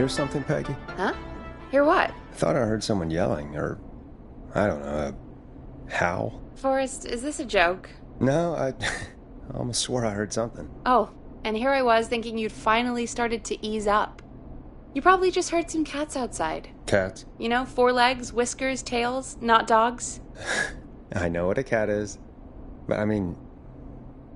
hear something, Peggy? Huh? Hear what? I thought I heard someone yelling, or, I don't know, a howl. Forrest, is this a joke? No, I almost swore I heard something. Oh, and here I was thinking you'd finally started to ease up. You probably just heard some cats outside. Cats? You know, 4 legs, whiskers, tails, not dogs. I know what a cat is. But I mean,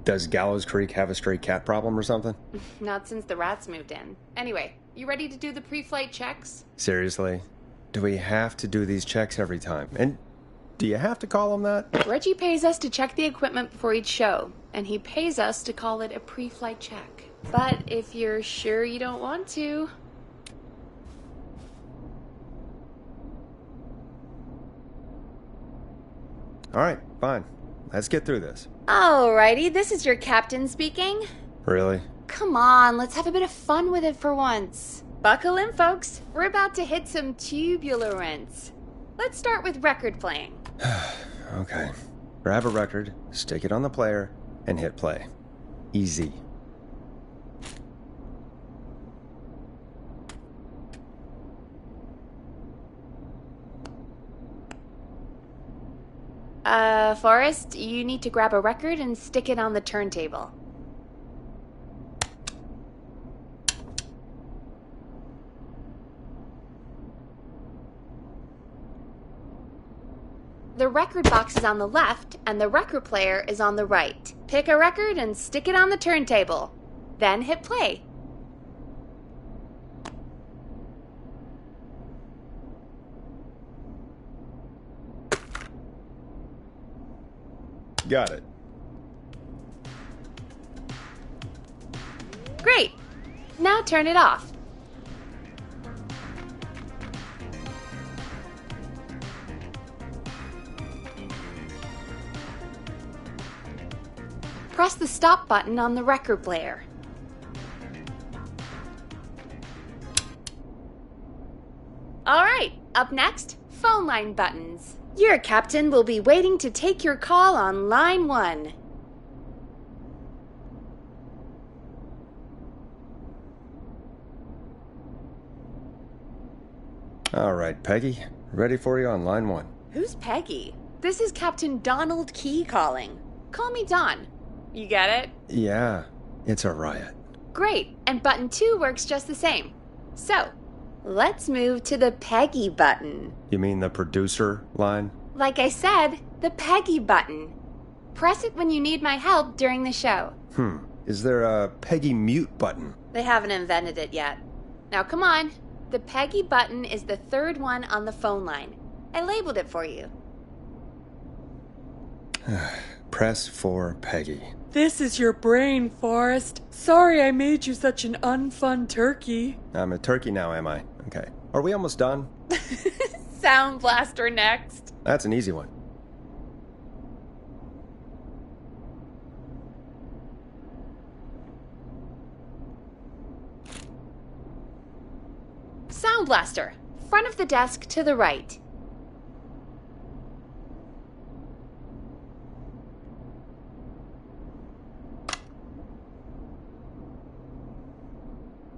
does Gallows Creek have a stray cat problem or something? Not since the rats moved in. Anyway, you ready to do the pre-flight checks? Seriously? Do we have to do these checks every time? And do you have to call them that? Reggie pays us to check the equipment before each show, and he pays us to call it a pre-flight check. But if you're sure you don't want to... All right, fine. Let's get through this. Alrighty, this is your captain speaking. Really? Come on, let's have a bit of fun with it for once. Buckle in, folks. We're about to hit some tubular rents. Let's start with record playing. Okay. Grab a record, stick it on the player, and hit play. Easy. Forrest, you need to grab a record and stick it on the turntable. The record box is on the left, and the record player is on the right. Pick a record and stick it on the turntable. Then hit play. Got it. Great. Now turn it off. Press the stop button on the record player. All right, up next, phone line buttons. Your captain will be waiting to take your call on line 1. All right, Peggy. Ready for you on line 1. Who's Peggy? This is Captain Donald Key calling. Call me Don. You get it? Yeah, it's a riot. Great, and button 2 works just the same. So, let's move to the Peggy button. You mean the producer line? Like I said, the Peggy button. Press it when you need my help during the show. Is there a Peggy mute button? They haven't invented it yet. Now come on. The Peggy button is the 3rd one on the phone line. I labeled it for you. Press for Peggy. This is your brain, Forrest. Sorry I made you such an unfun turkey. I'm a turkey now, am I? Okay. Are we almost done? Sound Blaster next. That's an easy one. Sound Blaster. Front of the desk to the right.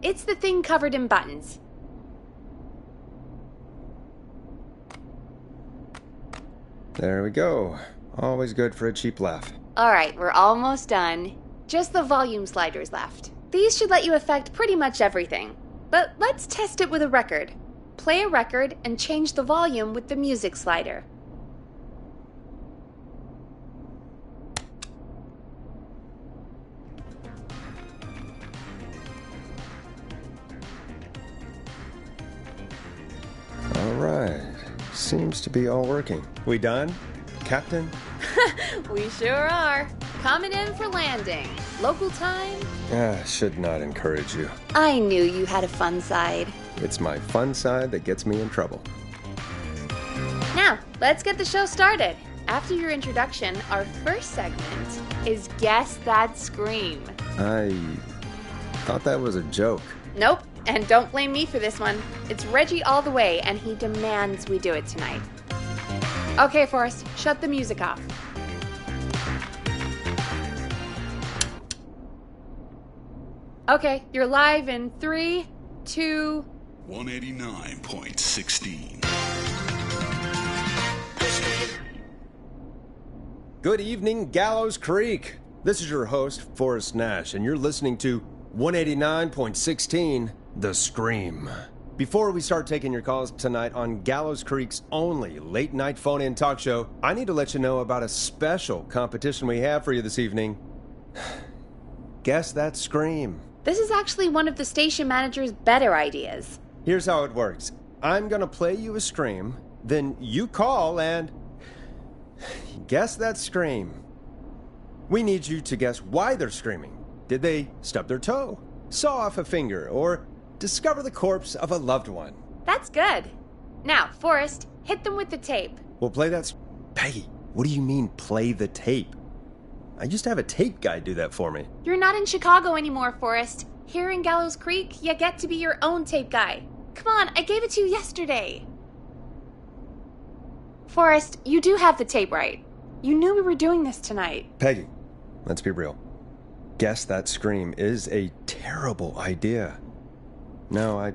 It's the thing covered in buttons. There we go. Always good for a cheap laugh. Alright, we're almost done. Just the volume sliders left. These should let you affect pretty much everything. But let's test it with a record. Play a record and change the volume with the music slider. All right. Seems to be all working. We done, Captain? We sure are. Coming in for landing. Local time? Should not encourage you. I knew you had a fun side. It's my fun side that gets me in trouble. Now, let's get the show started. After your introduction, our first segment is Guess That Scream. I thought that was a joke. Nope, and don't blame me for this one. It's Reggie all the way, and he demands we do it tonight. Okay, Forrest, shut the music off. Okay, you're live in 3, 2, 189.16. Good evening, Gallows Creek. This is your host, Forrest Nash, and you're listening to 189.16, The Scream. Before we start taking your calls tonight on Gallows Creek's only late-night phone-in talk show, I need to let you know about a special competition we have for you this evening. Guess That Scream. This is actually one of the station manager's better ideas. Here's how it works. I'm gonna play you a scream, then you call and guess that scream. We need you to guess why they're screaming. Did they stub their toe, saw off a finger, or discover the corpse of a loved one? That's good. Now, Forrest, hit them with the tape. We'll play that. Peggy, what do you mean play the tape? I used to have a tape guy do that for me. You're not in Chicago anymore, Forrest. Here in Gallows Creek, you get to be your own tape guy. Come on, I gave it to you yesterday. Forrest, you do have the tape right. You knew we were doing this tonight. Peggy, let's be real. Guess That Scream is a terrible idea. No, I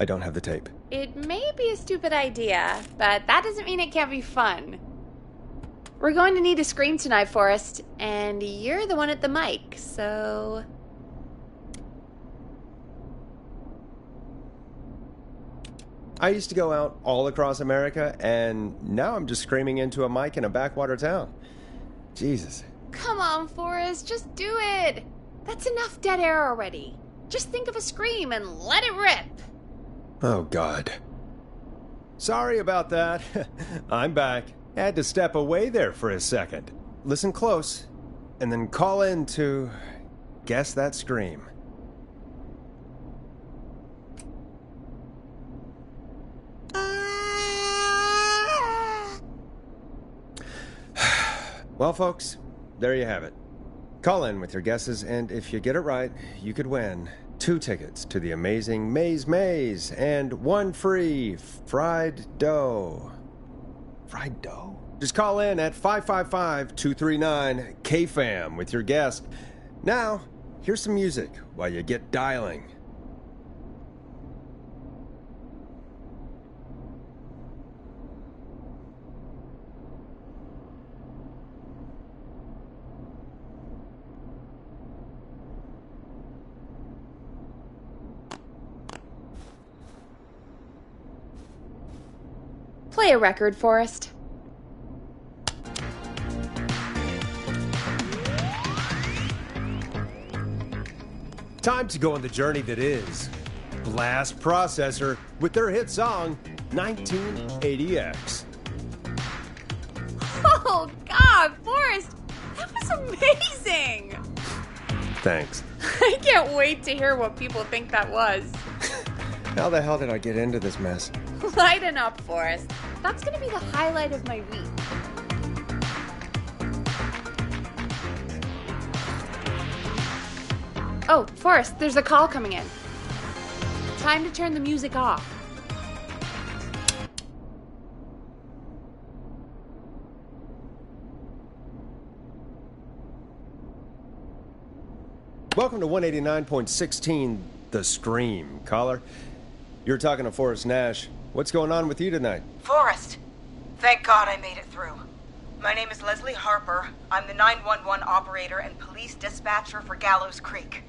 don't have the tape. It may be a stupid idea, but that doesn't mean it can't be fun. We're going to need a scream tonight, Forrest, and you're the one at the mic, so... I used to go out all across America, and now I'm just screaming into a mic in a backwater town. Jesus. Come on, Forrest, just do it. That's enough dead air already. Just think of a scream and let it rip. Oh, God. Sorry about that. I'm back. Had to step away there for a second. Listen close, and then call in to Guess That Scream. Well, folks, there you have it. Call in with your guesses, and if you get it right, you could win 2 tickets to the amazing Maze and 1 free fried dough. Fried dough? Just call in at 555-239-KFAM with your guess. Now, here's some music while you get dialing. Play a record, Forrest. Time to go on the journey that is Blast Processor with their hit song 1980X. Oh, God, Forrest, that was amazing. Thanks. I can't wait to hear what people think that was. How the hell did I get into this mess? Lighten up, Forrest. That's going to be the highlight of my week. Oh, Forrest, there's a call coming in. Time to turn the music off. Welcome to 189.16, The Scream. Caller, you're talking to Forrest Nash. What's going on with you tonight? Forrest, thank God I made it through. My name is Leslie Harper. I'm the 911 operator and police dispatcher for Gallows Creek.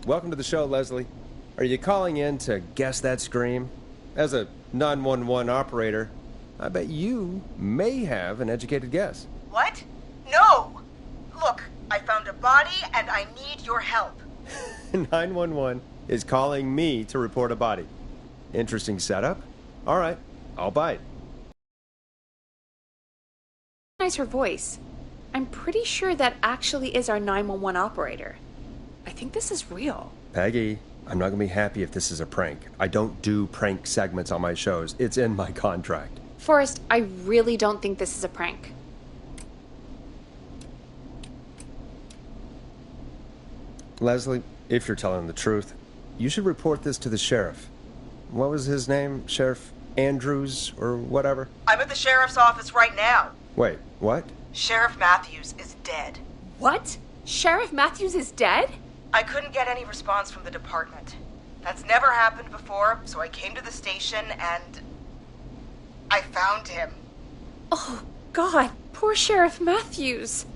Welcome to the show, Leslie. Are you calling in to Guess That Scream? As a 911 operator, I bet you may have an educated guess. What? No! Look, I found a body and I need your help. 911 is calling me to report a body. Interesting setup. All right, I'll bite. Recognize her voice. I'm pretty sure that actually is our 911 operator. I think this is real. Peggy, I'm not going to be happy if this is a prank. I don't do prank segments on my shows. It's in my contract. Forrest, I really don't think this is a prank. Leslie, if you're telling the truth, you should report this to the sheriff. What was his name? Sheriff Andrews or whatever? I'm at the sheriff's office right now. Wait, what? Sheriff Matthews is dead. What? Sheriff Matthews is dead? I couldn't get any response from the department. That's never happened before, so I came to the station and I found him. Oh, God. Poor Sheriff Matthews.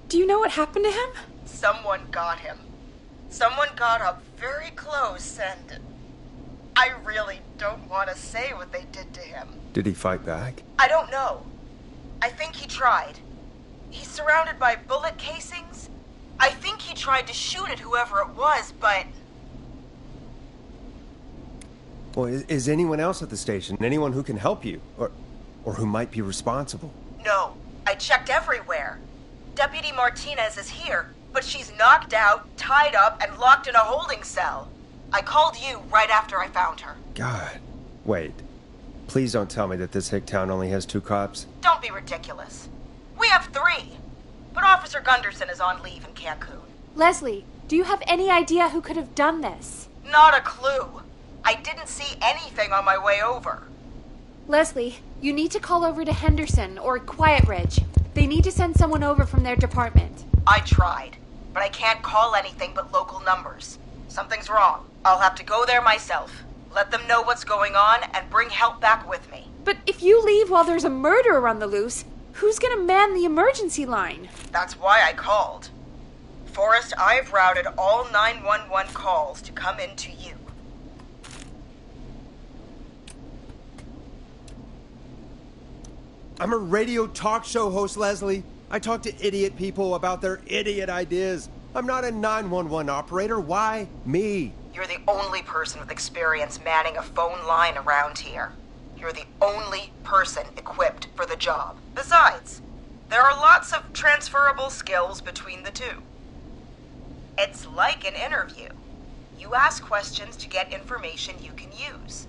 Do you know what happened to him? Someone got him. Someone got up very close and I really don't want to say what they did to him. Did he fight back? I don't know. I think he tried. He's surrounded by bullet casings. I think he tried to shoot at whoever it was, but... Well, is anyone else at the station? Anyone who can help you? Or who might be responsible? No. I checked everywhere. Deputy Martinez is here, but she's knocked out, tied up, and locked in a holding cell. I called you right after I found her. God. Wait. Please don't tell me that this hick town only has 2 cops. Don't be ridiculous. We have 3. But Officer Gunderson is on leave in Cancun. Leslie, do you have any idea who could have done this? Not a clue. I didn't see anything on my way over. Leslie, you need to call over to Henderson or Quiet Ridge. They need to send someone over from their department. I tried, but I can't call anything but local numbers. Something's wrong. I'll have to go there myself. Let them know what's going on and bring help back with me. But if you leave while there's a murderer on the loose, who's gonna man the emergency line? That's why I called. Forrest, I've routed all 911 calls to come in to you. I'm a radio talk show host, Leslie. I talk to idiot people about their idiot ideas. I'm not a 911 operator. Why me? You're the only person with experience manning a phone line around here. You're the only person equipped for the job. Besides, there are lots of transferable skills between the two. It's like an interview. You ask questions to get information you can use.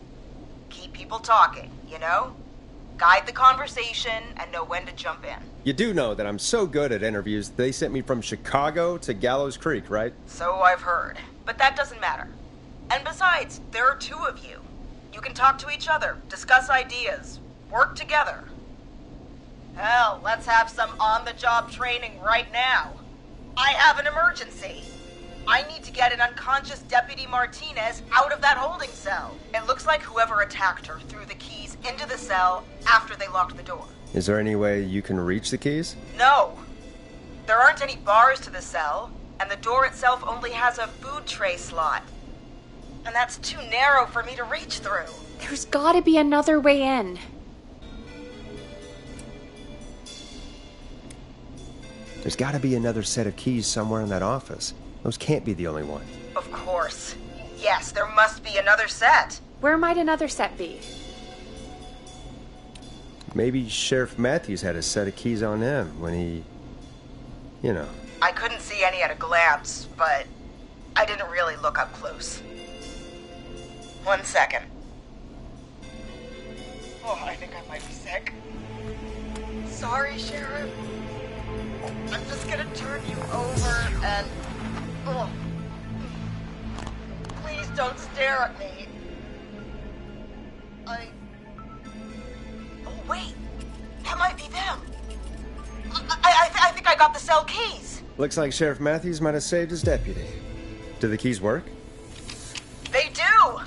Keep people talking, you know? Guide the conversation and know when to jump in. You do know that I'm so good at interviews, they sent me from Chicago to Gallows Creek, right? So I've heard. But that doesn't matter. And besides, there are 2 of you. You can talk to each other, discuss ideas, work together. Hell, let's have some on-the-job training right now. I have an emergency. I need to get an unconscious Deputy Martinez out of that holding cell. It looks like whoever attacked her threw the keys into the cell after they locked the door. Is there any way you can reach the keys? No. There aren't any bars to the cell, and the door itself only has a food tray slot. And that's too narrow for me to reach through. There's gotta be another way in. There's gotta be another set of keys somewhere in that office. Those can't be the only one. Of course. Yes, there must be another set. Where might another set be? Maybe Sheriff Matthews had a set of keys on him when he... you know. I couldn't see any at a glance, but I didn't really look up close. 1 second. Oh, I think I might be sick. Sorry, Sheriff. I'm just gonna turn you over and... Oh. Please don't stare at me. Oh, wait. That might be them. I think I got the cell keys. Looks like Sheriff Matthews might have saved his deputy. Do the keys work? They do.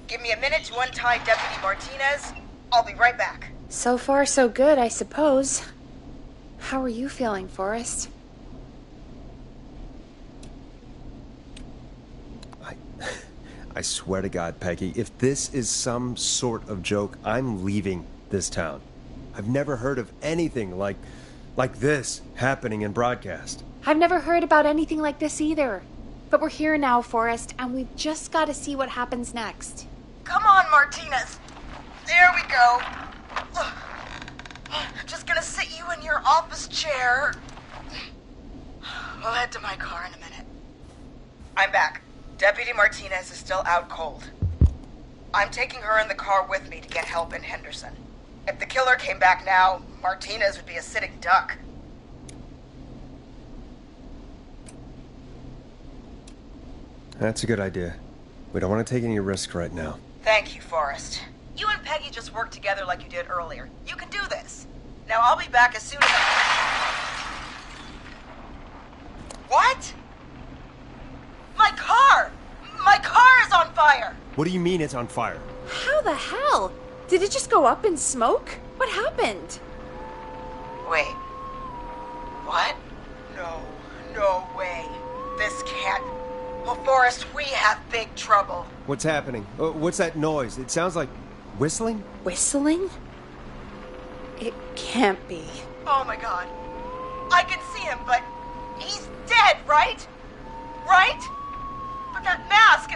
Give me a minute to untie Deputy Martinez. I'll be right back. So far, so good, I suppose. How are you feeling, Forrest? I swear to God, Peggy, if this is some sort of joke, I'm leaving this town. I've never heard of anything like this happening in broadcast. I've never heard about anything like this either. But we're here now, Forrest, and we've just got to see what happens next. Come on, Martinez. There we go. Just gonna sit you in your office chair. We'll head to my car in a minute. I'm back. Deputy Martinez is still out cold. I'm taking her in the car with me to get help in Henderson. If the killer came back now, Martinez would be a sitting duck. That's a good idea. We don't want to take any risks right now. Thank you, Forrest. You and Peggy just worked together like you did earlier. You can do this. Now I'll be back as soon as What? My car! My car is on fire! What do you mean it's on fire? How the hell? Did it just go up in smoke? What happened? Wait. What? No way. This can't... Well, Forrest, we have big trouble. What's happening? What's that noise? It sounds like whistling? Whistling? It can't be. Oh my god. I can see him, but he's dead, right? Right? But that mask,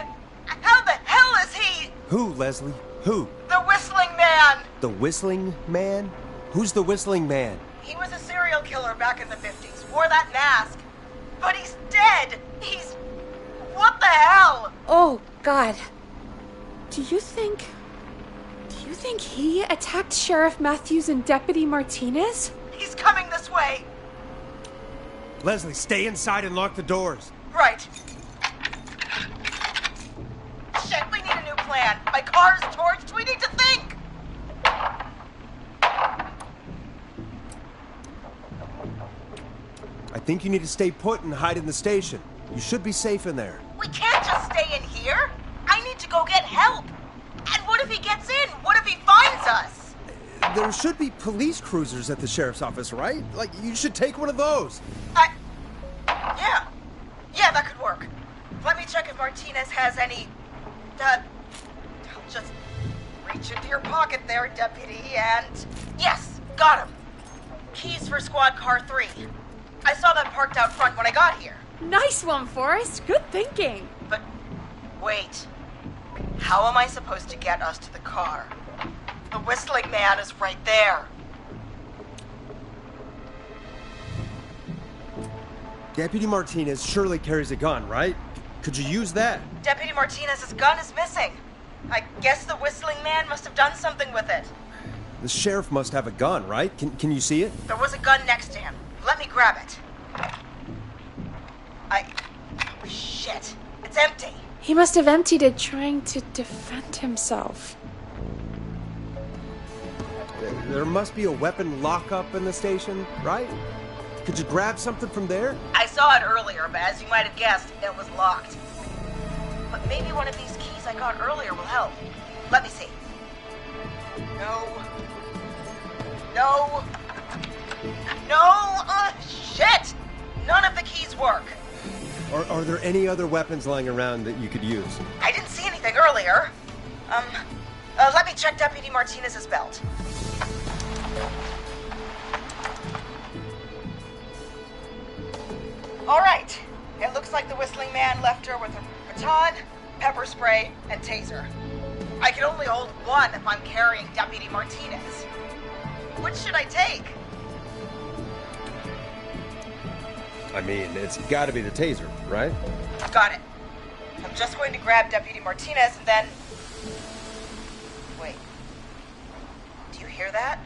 how the hell is he? Who, Leslie? Who? The Whistling Man! The Whistling Man? Who's the Whistling Man? He was a serial killer back in the 50s, wore that mask. But he's dead! He's... What the hell? Oh, God. Do you think he attacked Sheriff Matthews and Deputy Martinez? He's coming this way! Leslie, stay inside and lock the doors. Right. Shit, we need a new plan. My car's torched. We need to think. I think you need to stay put and hide in the station. You should be safe in there. We can't just stay in here. I need to go get help. And what if he gets in? What if he finds us? There should be police cruisers at the sheriff's office, right? Like, you should take one of those. Yeah, that could work. Let me check if Martinez has any... I'll just reach into your pocket there, Deputy, and... Yes, got him. Keys for Squad Car 3. I saw that parked out front when I got here. Nice one, Forrest. Good thinking. But, wait. How am I supposed to get us to the car? The Whistling Man is right there. Deputy Martinez surely carries a gun, right? Could you use that? Deputy Martinez's gun is missing. I guess the Whistling Man must have done something with it. The sheriff must have a gun, right? Can you see it? There was a gun next to him. Let me grab it. Shit. It's empty. He must have emptied it trying to defend himself. There must be a weapon lockup in the station, right? Could you grab something from there? I saw it earlier, but as you might have guessed, it was locked. But maybe one of these keys I got earlier will help. Let me see. No! Shit! None of the keys work. Are there any other weapons lying around that you could use? I didn't see anything earlier. Let me check Deputy Martinez's belt. All right. It looks like the Whistling Man left her with a baton, pepper spray, and taser. I can only hold one if I'm carrying Deputy Martinez. Which should I take? I mean, it's gotta be the taser, right? Got it. I'm just going to grab Deputy Martinez and then... Wait. Do you hear that?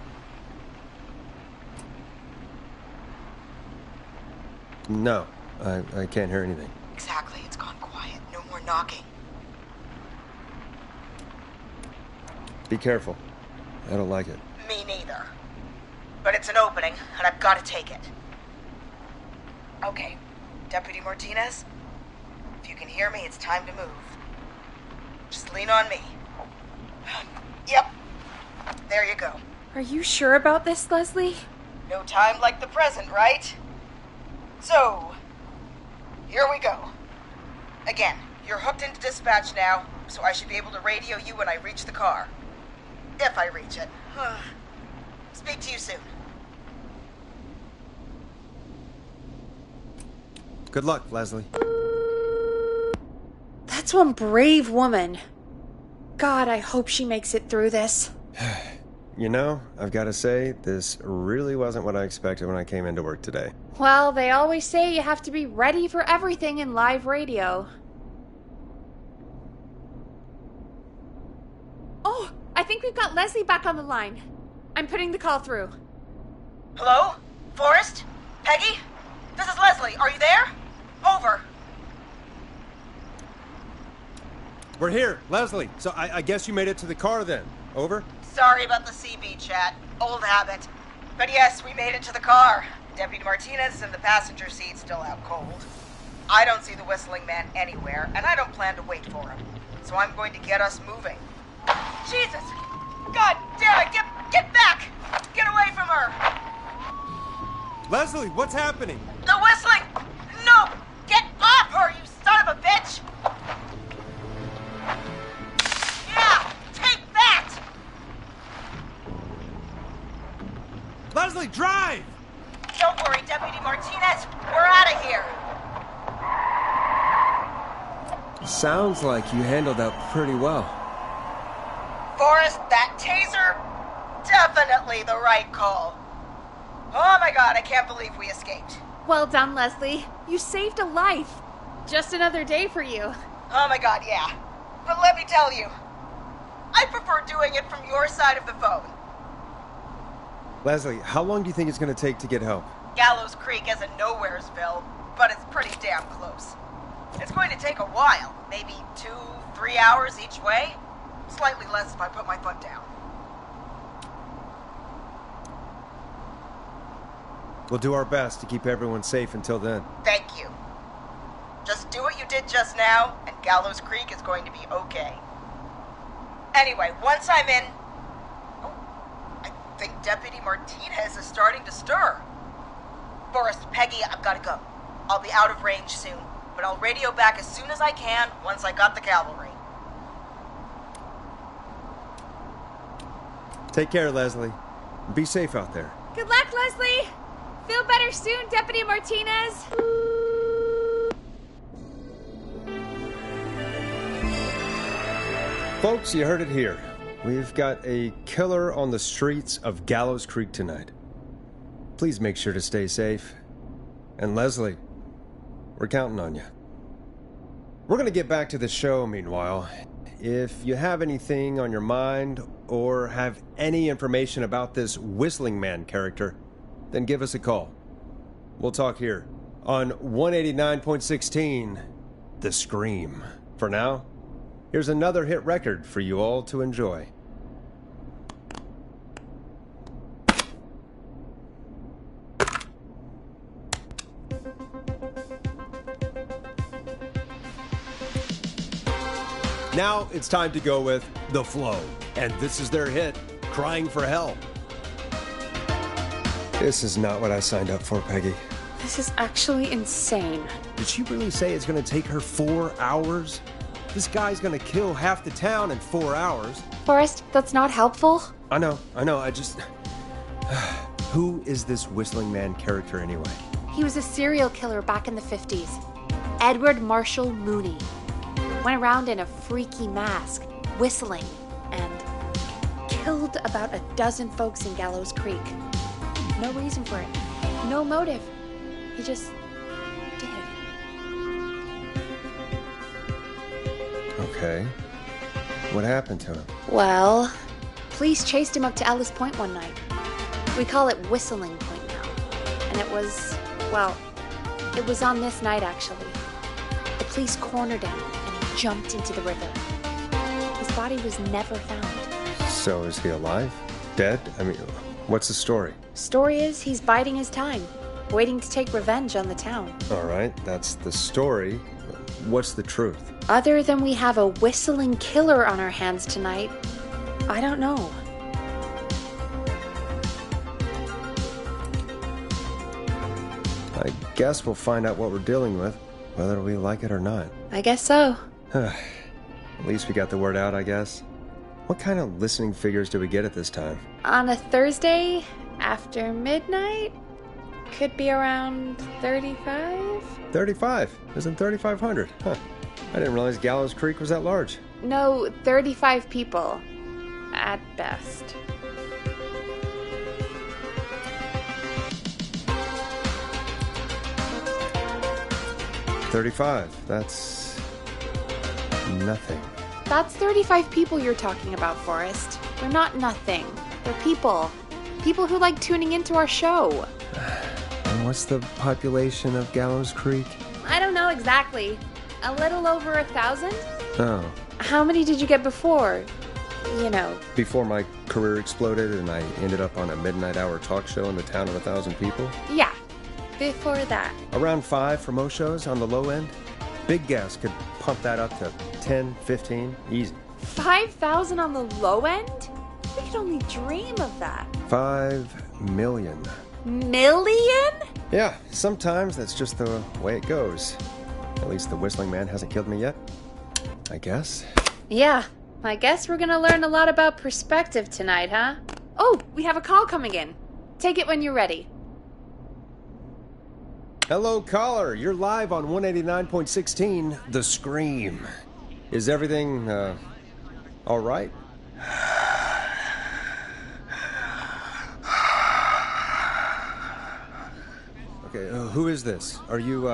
No, I can't hear anything. Exactly. It's gone quiet. No more knocking. Be careful. I don't like it. Me neither. But it's an opening, and I've got to take it. Okay. Deputy Martinez, if you can hear me, it's time to move. Just lean on me. Yep. There you go. Are you sure about this, Leslie? No time like the present, right? So, here we go. Again, you're hooked into dispatch now, so I should be able to radio you when I reach the car. If I reach it. Speak to you soon. Good luck, Leslie. That's one brave woman. God, I hope she makes it through this. You know, I've got to say, this really wasn't what I expected when I came into work today. Well, they always say you have to be ready for everything in live radio. Oh, I think we've got Leslie back on the line. I'm putting the call through. Hello? Forrest? Peggy? This is Leslie. Are you there? Over. We're here, Leslie. So I guess you made it to the car then. Over? Sorry about the CB chat. Old habit. But yes, we made it to the car. Deputy Martinez is in the passenger seat, still out cold. I don't see the whistling man anywhere, and I don't plan to wait for him. So I'm going to get us moving. Jesus! God damn it! Get back! Get away from her! Leslie, what's happening? The whistling! No! Get off her, you son of a bitch! Yeah! Take that! Leslie, drive! Don't worry, Deputy Martinez. We're out of here. Sounds like you handled that pretty well. Forrest, that taser? Definitely the right call. Oh my god, I can't believe we escaped. Well done, Leslie. You saved a life. Just another day for you. Oh my god, yeah. But let me tell you, I prefer doing it from your side of the phone. Leslie, how long do you think it's going to take to get help? Gallows Creek isn't Nowheresville, but it's pretty damn close. It's going to take a while, maybe 2-3 hours each way. Slightly less if I put my foot down. We'll do our best to keep everyone safe until then. Thank you. Just do what you did just now, and Gallows Creek is going to be okay. Anyway, once I'm in... Oh, I think Deputy Martinez is starting to stir. Forrest, Peggy, I've got to go. I'll be out of range soon, but I'll radio back as soon as I can once I got the cavalry. Take care, Leslie. Be safe out there. Good luck, Leslie. Feel better soon, Deputy Martinez. Folks, you heard it here. We've got a killer on the streets of Gallows Creek tonight. Please make sure to stay safe. And Leslie, we're counting on you. We're going to get back to the show meanwhile. If you have anything on your mind or have any information about this Whistling Man character, then give us a call. We'll talk here on 189.16, The Scream. For now, here's another hit record for you all to enjoy. Now it's time to go with The Flow, and this is their hit, Crying for Help. This is not what I signed up for, Peggy. This is actually insane. Did she really say it's going to take her 4 hours? This guy's going to kill half the town in 4 hours. Forrest, that's not helpful. I know, I just... Who is this Whistling Man character anyway? He was a serial killer back in the 50s. Edward Marshall Mooney. Went around in a freaky mask, whistling, and killed about a dozen folks in Gallows Creek. No reason for it. No motive. He just did. Okay. What happened to him? Well, police chased him up to Ellis Point one night. We call it Whistling Point now. And it was on this night actually. The police cornered him and he jumped into the river. His body was never found. So is he alive? Dead? I mean, what's the story? Story is he's biding his time, waiting to take revenge on the town. All right, that's the story. What's the truth? Other than we have a whistling killer on our hands tonight, I don't know. I guess we'll find out what we're dealing with, whether we like it or not. I guess so. At least we got the word out, I guess. What kind of listening figures do we get at this time? On a Thursday after midnight, could be around 35? 35? Isn't 3,500? Huh. I didn't realize Gallows Creek was that large. No, 35 people. At best. $35. That's... nothing. That's 35 people you're talking about, Forrest. They're not nothing. They're people. People who like tuning into our show. And what's the population of Gallows Creek? I don't know exactly. A little over 1,000? Oh. How many did you get before? You know. Before my career exploded and I ended up on a midnight hour talk show in the town of 1,000 people? Yeah, before that? Around 5 for most shows on the low end. Big gas could pump that up to 10, 15, easy. 5,000 on the low end? We could only dream of that. 5 million. Million? Yeah, sometimes that's just the way it goes. At least the Whistling Man hasn't killed me yet, I guess. Yeah, I guess we're gonna learn a lot about perspective tonight, huh? Oh, we have a call coming in. Take it when you're ready. Hello, caller. You're live on 189.16, The Scream. Is everything, all right? Okay, who is this? Are you,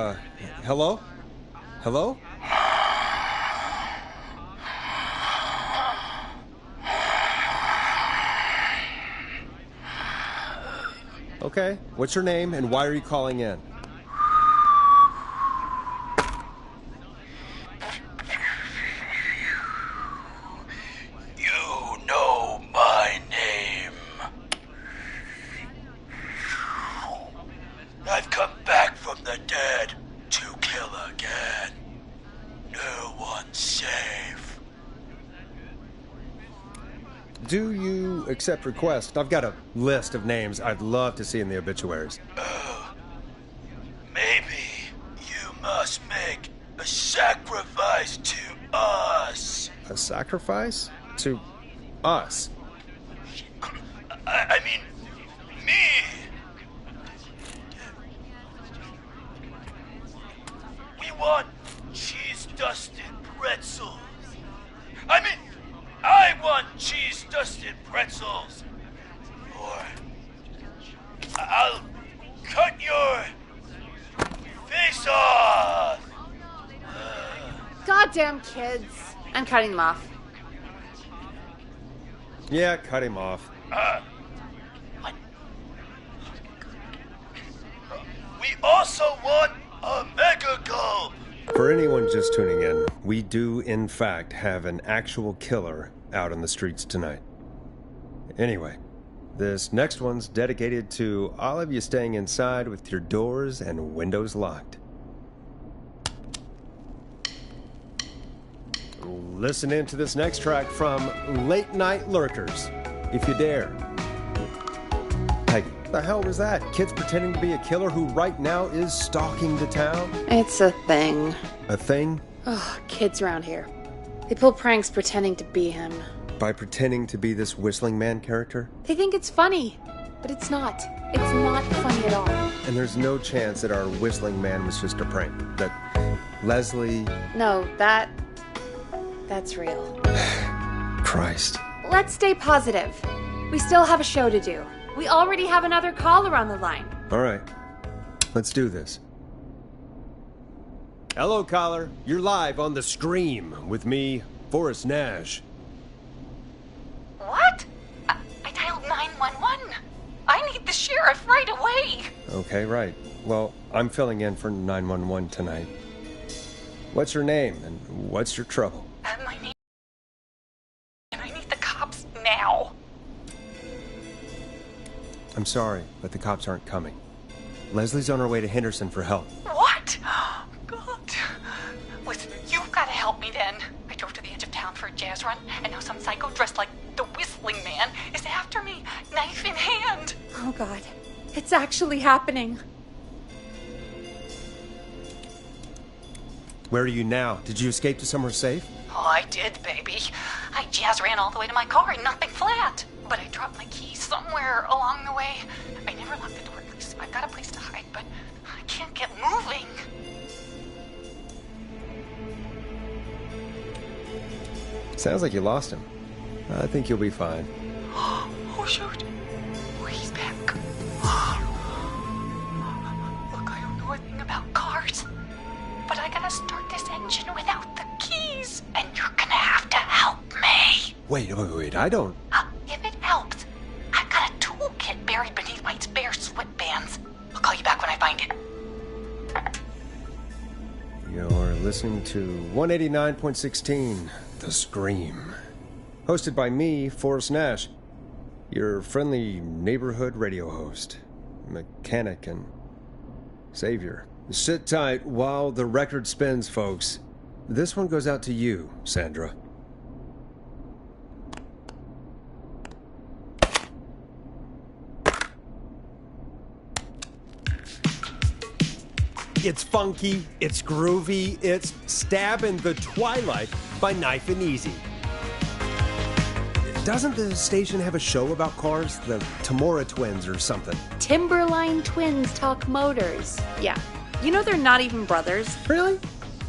hello? Hello? Okay, what's your name and why are you calling in? You know my name. I've come back from the dead to kill again. No one's safe. Do you accept requests? I've got a list of names I'd love to see in the obituaries. Maybe you must make a sacrifice to us. A sacrifice? To us? I mean, me. We want cheese-dusted pretzels. I mean, I want cheese-dusted pretzels. Or I'll cut your face off. Goddamn kids. I'm cutting them off. Yeah, cut him off. What? We also want a mega gulp. For anyone just tuning in, we do, in fact, have an actual killer out on the streets tonight. Anyway, this next one's dedicated to all of you staying inside with your doors and windows locked. Listen in to this next track from Late Night Lurkers, if you dare. Hey, what the hell was that? Kids pretending to be a killer who right now is stalking the town? It's a thing. A thing? Oh, kids around here. They pull pranks pretending to be him. By pretending to be this Whistling Man character? They think it's funny, but it's not. It's not funny at all. And there's no chance that our Whistling Man was just a prank. That Leslie... No, that's real. Christ. Let's stay positive. We still have a show to do. We already have another caller on the line. All right. Let's do this. Hello, caller. You're live on The Scream with me, Forrest Nash. What? I dialed 911. I need the sheriff right away. Okay, right. Well, I'm filling in for 911 tonight. What's your name and what's your trouble? My name... And I need the cops now. I'm sorry, but the cops aren't coming. Leslie's on her way to Henderson for help. What? God. Listen, you've got to help me then. I drove to the edge of town for a jazz run, and now some psycho dressed like the Whistling Man is after me, knife in hand. Oh, God. It's actually happening. Where are you now? Did you escape to somewhere safe? Oh, I did, baby. I jazz ran all the way to my car and nothing flat. But I dropped my keys somewhere along the way. I never locked the door, so I've got a place to hide, but I can't get moving. Sounds like you lost him. I think you'll be fine. Oh, shoot. Oh, he's back. Look, I don't know a thing about cars, but I gotta start this engine without the keys, and you're gonna have to help me. Wait, I don't... If it helps, I've got a toolkit buried beneath my spare sweatbands. I'll call you back when I find it. You're listening to 189.16, The Scream. Hosted by me, Forrest Nash, your friendly neighborhood radio host, mechanic, and Savior. Sit tight while the record spins, folks. This one goes out to you, Sandra. It's funky, it's groovy, it's Stab in the Twilight by Knife and Easy. Doesn't the station have a show about cars? The Tamora twins or something? Timberline twins talk motors. Yeah. You know they're not even brothers. Really?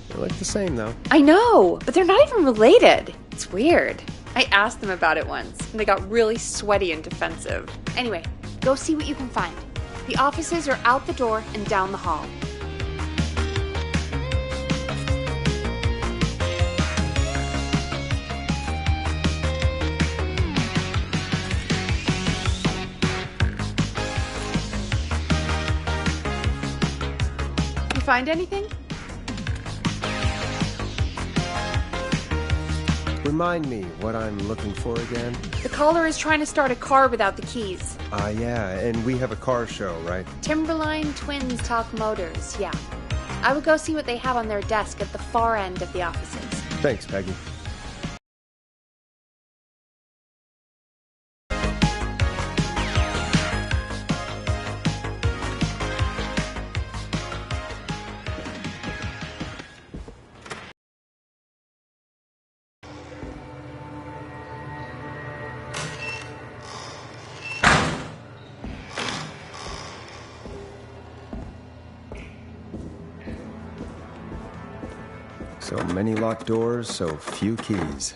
They look the same, though. I know, but they're not even related. It's weird. I asked them about it once, and they got really sweaty and defensive. Anyway, go see what you can find. The offices are out the door and down the hall. Find anything? Remind me what I'm looking for again. The caller is trying to start a car without the keys. Yeah, and we have a car show, right? Timberline twins talk motors, yeah. I would go see what they have on their desk at the far end of the offices. Thanks, Peggy. So many locked doors, so few keys.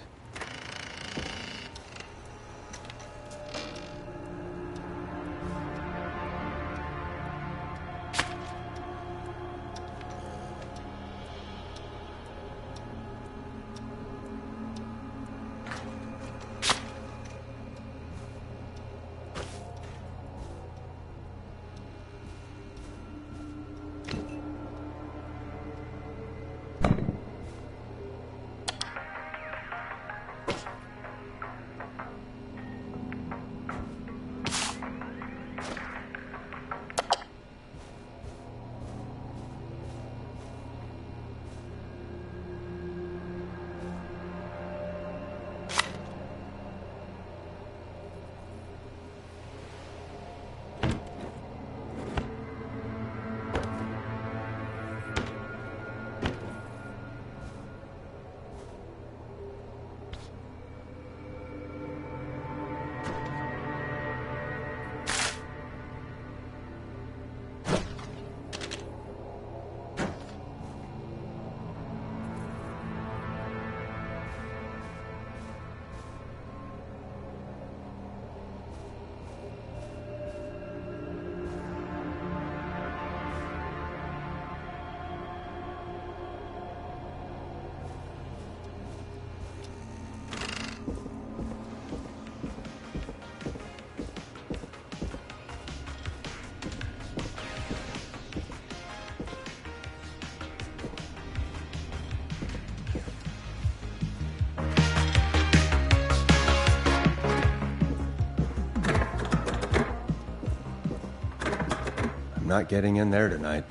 Not getting in there tonight.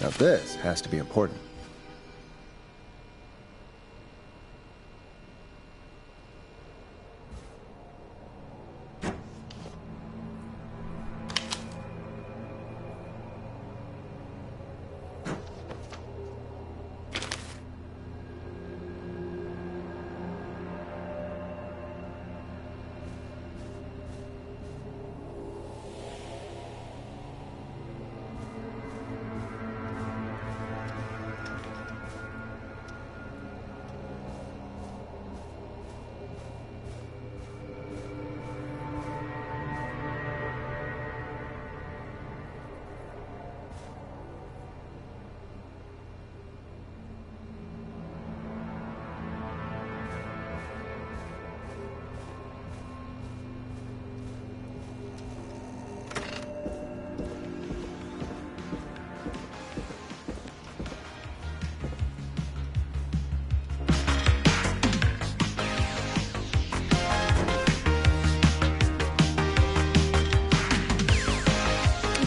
Now this has to be important.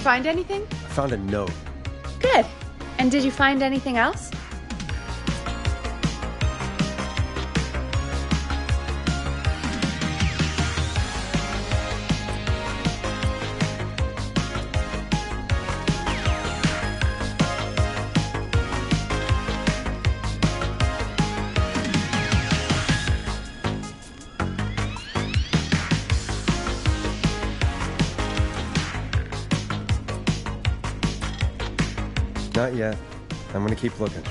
find anything? I found a note. Good. And did you find anything else? Not yet. I'm gonna keep looking.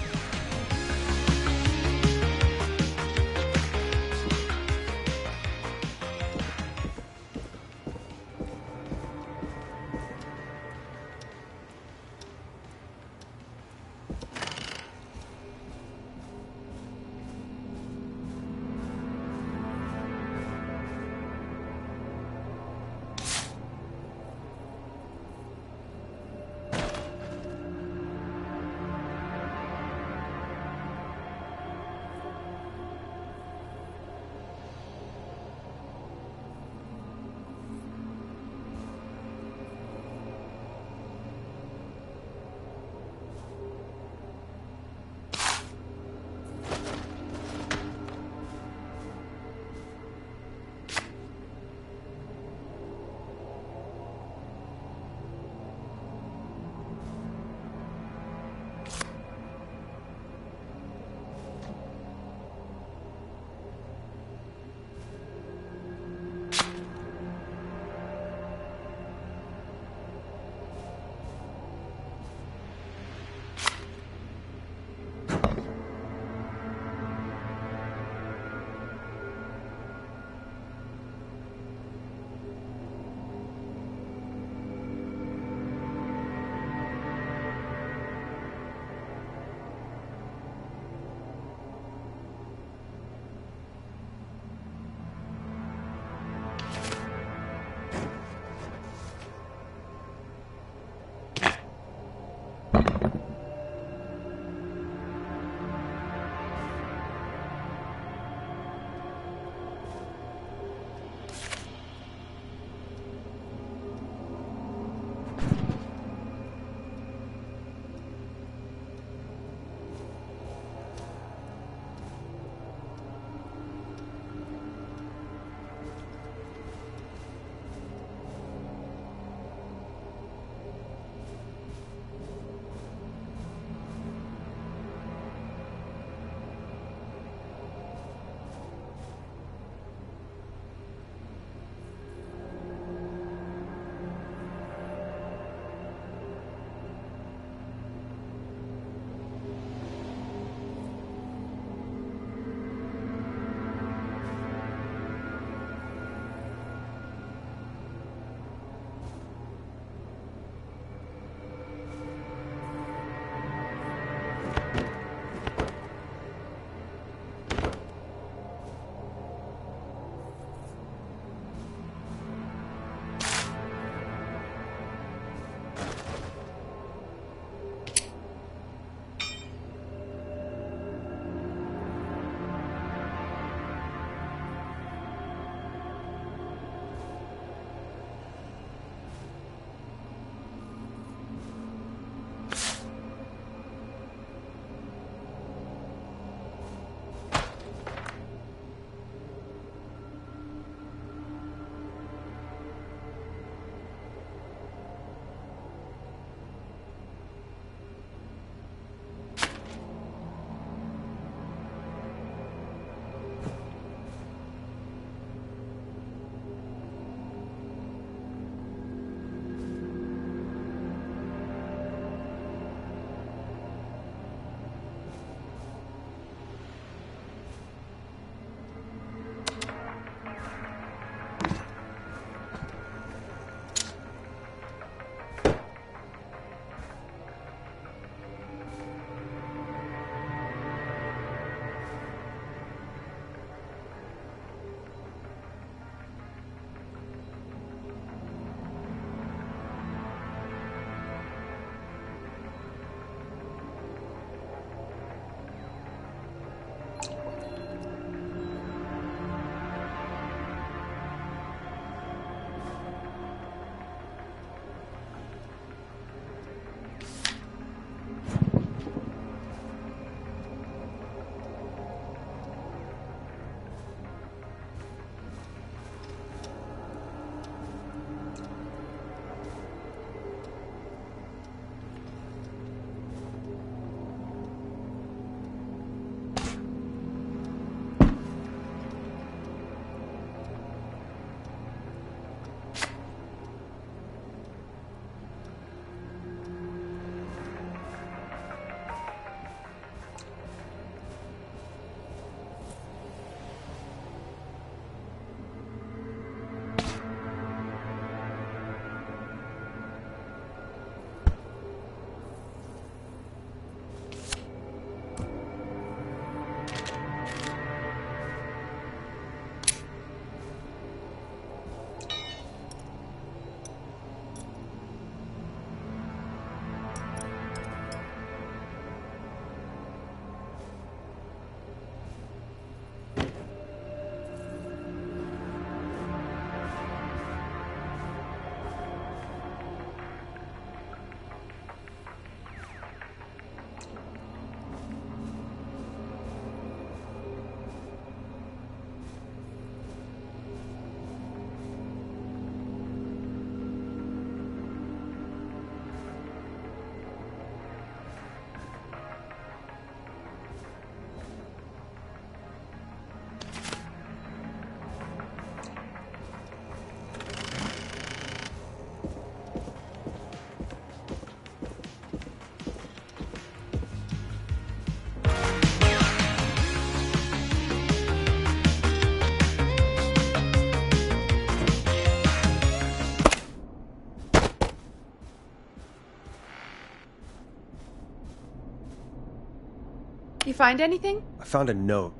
find anything? I found a note.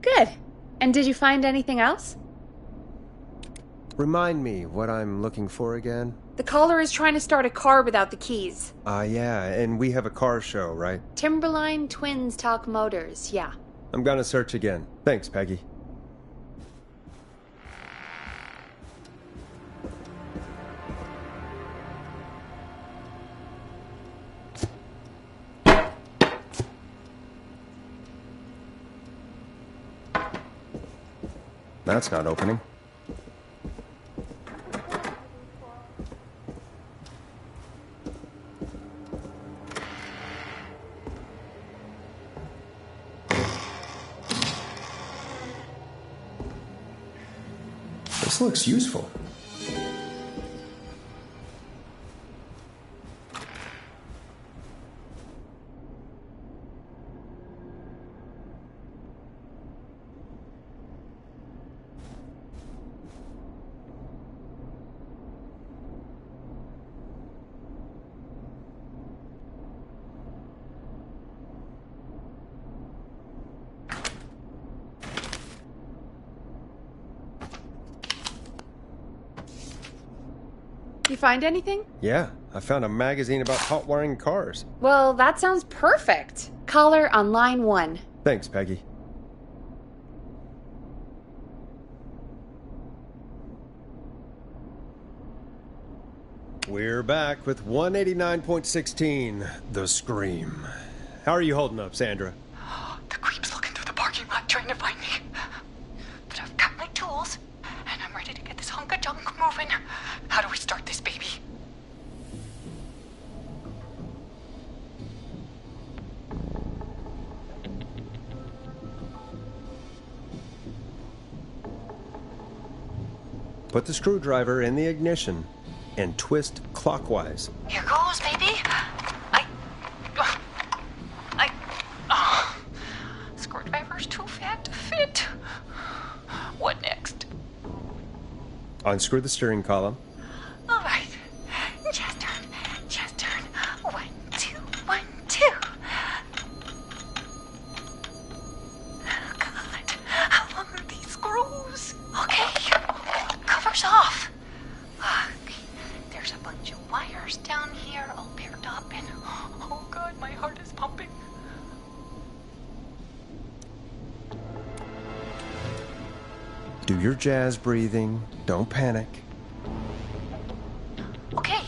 Good. And did you find anything else? Remind me what I'm looking for again? The caller is trying to start a car without the keys. Yeah, and we have a car show, right? Timberline Twins Talk Motors, yeah. I'm gonna search again. Thanks, Peggy. That's not opening. This looks useful. You find anything? Yeah, I found a magazine about hot wiring cars. Well, that sounds perfect. Caller on line 1. Thanks, Peggy. We're back with 189.16, The Scream. How are you holding up, Sandra? The creep's looking through the parking lot trying to find me. But I've got my tools, and I'm ready to get this hunk of junk moving. How do we start this baby? Put the screwdriver in the ignition and twist clockwise. Here goes, baby. Screwdriver's too fat to fit. What next? Unscrew the steering column. All right. Just turn. 1, 2, 1, 2. Oh, God. How long are these screws? Okay. Cover's off. Okay. There's a bunch of wires down here all paired up and... Oh, God, my heart is pumping. Do your jazz breathing. Don't panic. Okay,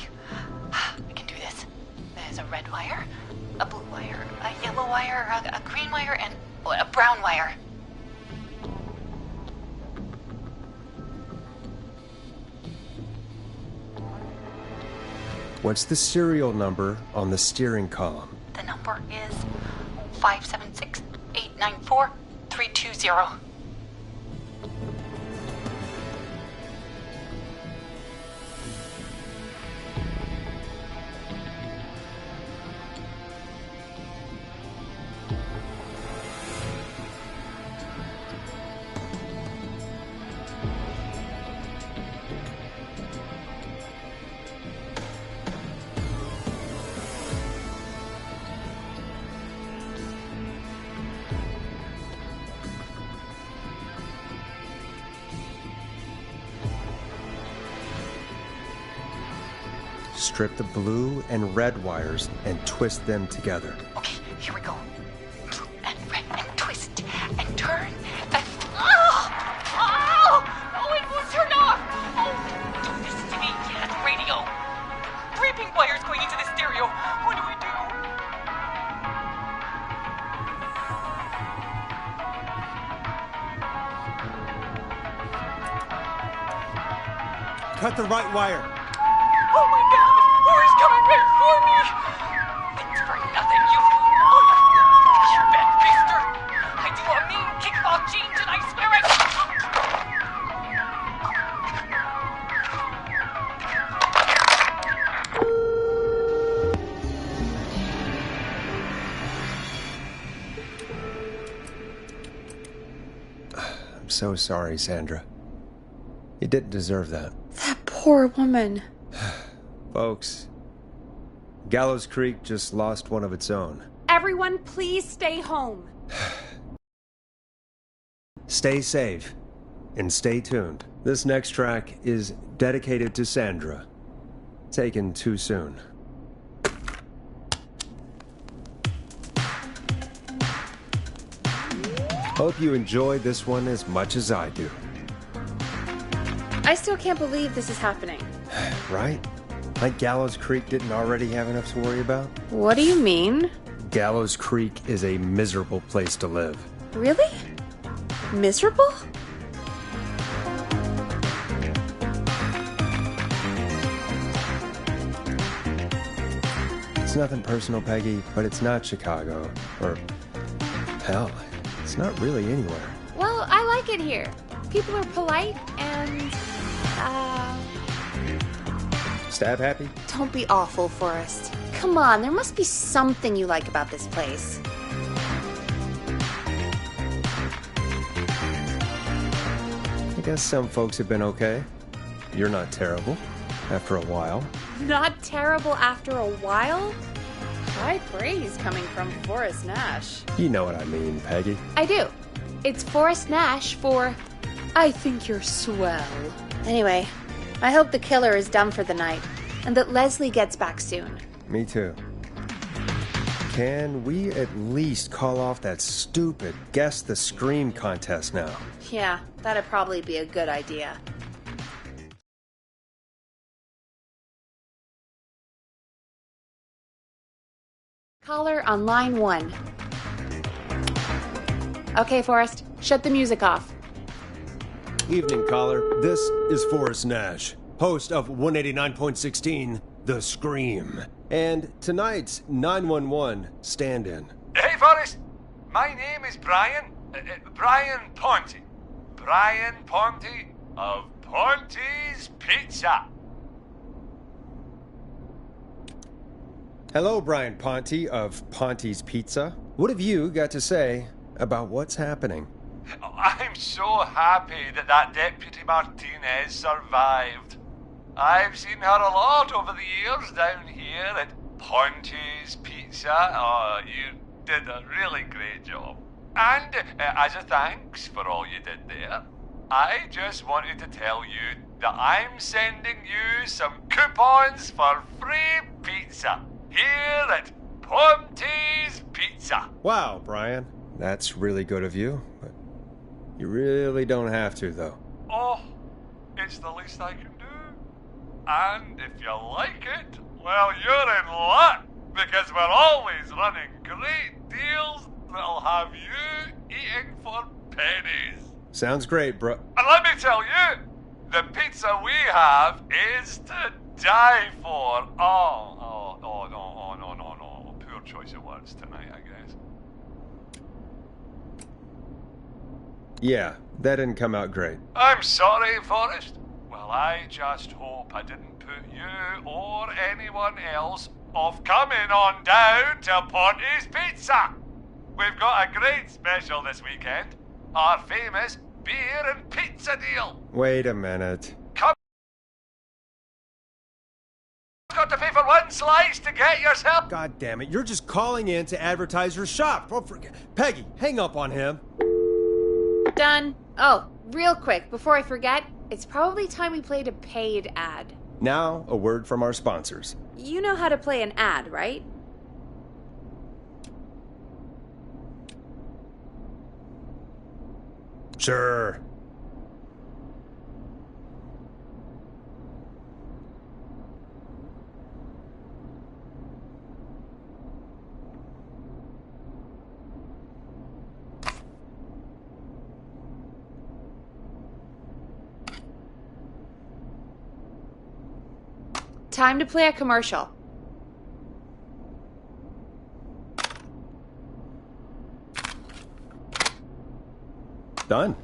I can do this. There's a red wire, a blue wire, a yellow wire, a green wire, and a brown wire. What's the serial number on the steering column? The number is 576-894-320. Strip the blue and red wires and twist them together. Okay, here we go. Blue and red and twist and turn and... Oh, it won't turn off. Oh, don't listen to me. That's radio. 3 pink wires going into the stereo. What do we do? Cut the right wire. Oh my God! War's coming right for me! Thanks for nothing, you bad beaster! I do a mean kickball change and I swear I'm so sorry, Sandra. You didn't deserve that. That poor woman. Folks, Gallows Creek just lost one of its own. Everyone, please stay home. Stay safe and stay tuned. This next track is dedicated to Sandra. Taken too soon. Hope you enjoyed this one as much as I do. I still can't believe this is happening. Right? Like Gallows Creek didn't already have enough to worry about? What do you mean? Gallows Creek is a miserable place to live. Really? Miserable? It's nothing personal, Peggy, but it's not Chicago. Or, hell, it's not really anywhere. Well, I like it here. People are polite and, Stab happy? Don't be awful, Forrest. Come on, there must be something you like about this place. I guess some folks have been okay. You're not terrible. After a while. Not terrible after a while? High praise coming from Forrest Nash. You know what I mean, Peggy. I do. It's Forrest Nash for I think you're swell. Anyway, I hope the killer is done for the night, and that Leslie gets back soon. Me too. Can we at least call off that stupid Guess the Scream contest now? Yeah, that'd probably be a good idea. Caller on line 1. Okay, Forrest, shut the music off. Evening, caller. This is Forrest Nash, host of 189.16, The Scream. And tonight's 911 stand-in. Hey, Forrest. My name is Brian. Brian Ponte. Brian Ponte of Ponte's Pizza. Hello, Brian Ponte of Ponte's Pizza. What have you got to say about what's happening? I'm so happy that Deputy Martinez survived. I've seen her a lot over the years down here at Ponte's Pizza. Oh, you did a really great job. And as a thanks for all you did there, I just wanted to tell you that I'm sending you some coupons for free pizza here at Ponte's Pizza. Wow, Brian. That's really good of you, but you really don't have to, though. Oh, it's the least I can do. And if you like it, well, you're in luck, because we're always running great deals that'll have you eating for pennies. Sounds great, bro. And let me tell you, the pizza we have is to die for. No. Poor choice of words tonight, I guess. Yeah, that didn't come out great. I'm sorry, Forrest. Well, I just hope I didn't put you or anyone else off coming on down to Ponte's Pizza. We've got a great special this weekend. Our famous beer and pizza deal. Wait a minute. Come. Got to pay for one slice to get yourself. God damn it, you're just calling in to advertise your shop. Peggy, hang up on him. Done. Oh, real quick, before I forget, it's probably time we played a paid ad. Now, a word from our sponsors. You know how to play an ad, right? Sure. Time to play a commercial. Done.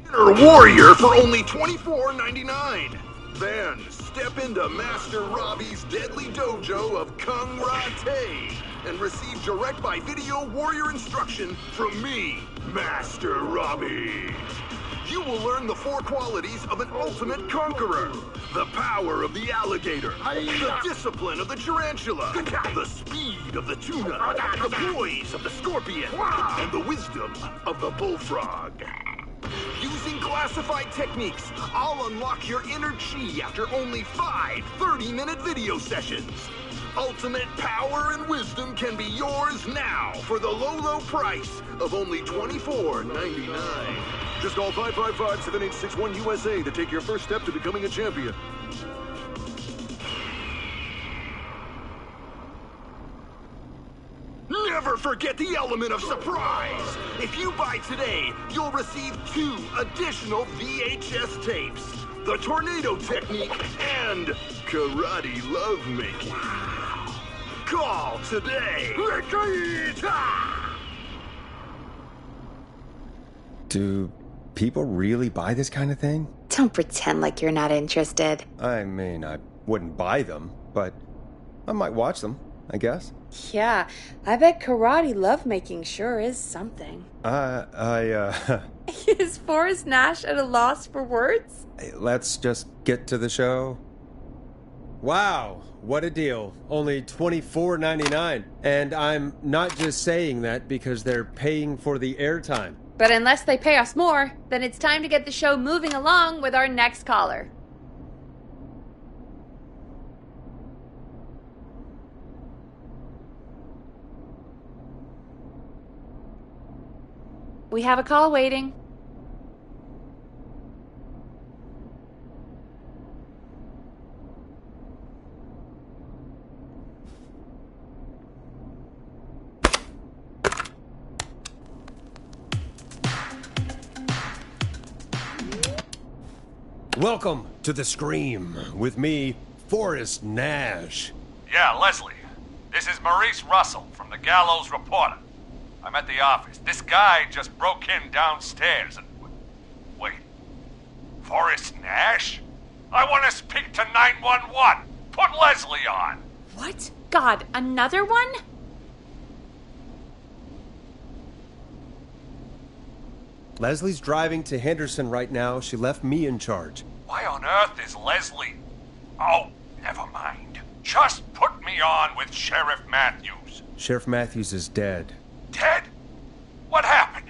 Inner Warrior for only $24.99. Then step into Master Robbie's deadly dojo of Kung Ra Te and receive direct by video warrior instruction from me, Master Robbie. You will learn the 4 qualities of an ultimate conqueror. The power of the alligator, the discipline of the tarantula, the speed of the tuna, the poise of the scorpion, and the wisdom of the bullfrog. Using classified techniques, I'll unlock your inner chi after only 5 30-minute video sessions. Ultimate power and wisdom can be yours now for the low price of only $24.99. Just call 555-7861 USA to take your first step to becoming a champion. Never forget the element of surprise! If you buy today, you'll receive 2 additional VHS tapes. The Tornado Technique and Karate Lovemaking. Call today! Do people really buy this kind of thing? Don't pretend like you're not interested. I mean, I wouldn't buy them, but I might watch them, I guess. Yeah, I bet karate lovemaking sure is something. Is Forrest Nash at a loss for words? Let's just get to the show. Wow, what a deal. Only $24.99. And I'm not just saying that because they're paying for the airtime. But unless they pay us more, then it's time to get the show moving along with our next caller. We have a call waiting. Welcome to The Scream with me, Forrest Nash. Yeah, Leslie. This is Maurice Russell from the Gallows Reporter. I'm at the office. This guy just broke in downstairs and... Wait. Forrest Nash? I want to speak to 911. Put Leslie on. What? God, another one? Leslie's driving to Henderson right now. She left me in charge. Why on earth is Leslie... Oh, never mind. Just put me on with Sheriff Matthews. Sheriff Matthews is dead. Dead? What happened?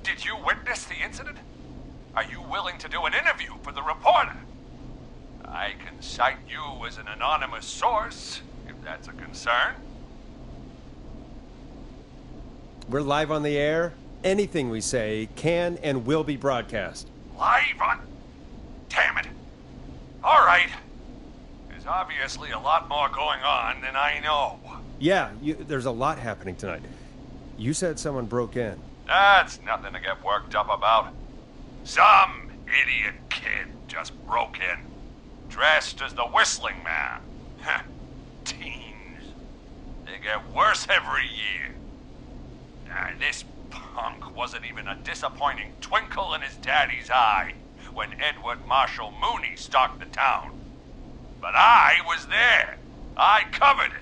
Did you witness the incident? Are you willing to do an interview for the reporter? I can cite you as an anonymous source, if that's a concern. We're live on the air. Anything we say can and will be broadcast. Live on... Damn it. All right. There's obviously a lot more going on than I know. Yeah, there's a lot happening tonight. You said someone broke in. That's nothing to get worked up about. Some idiot kid just broke in, dressed as the Whistling Man. Teens. They get worse every year. This punk wasn't even a disappointing twinkle in his daddy's eye when Edward Marshall Mooney stalked the town. But I was there. I covered it.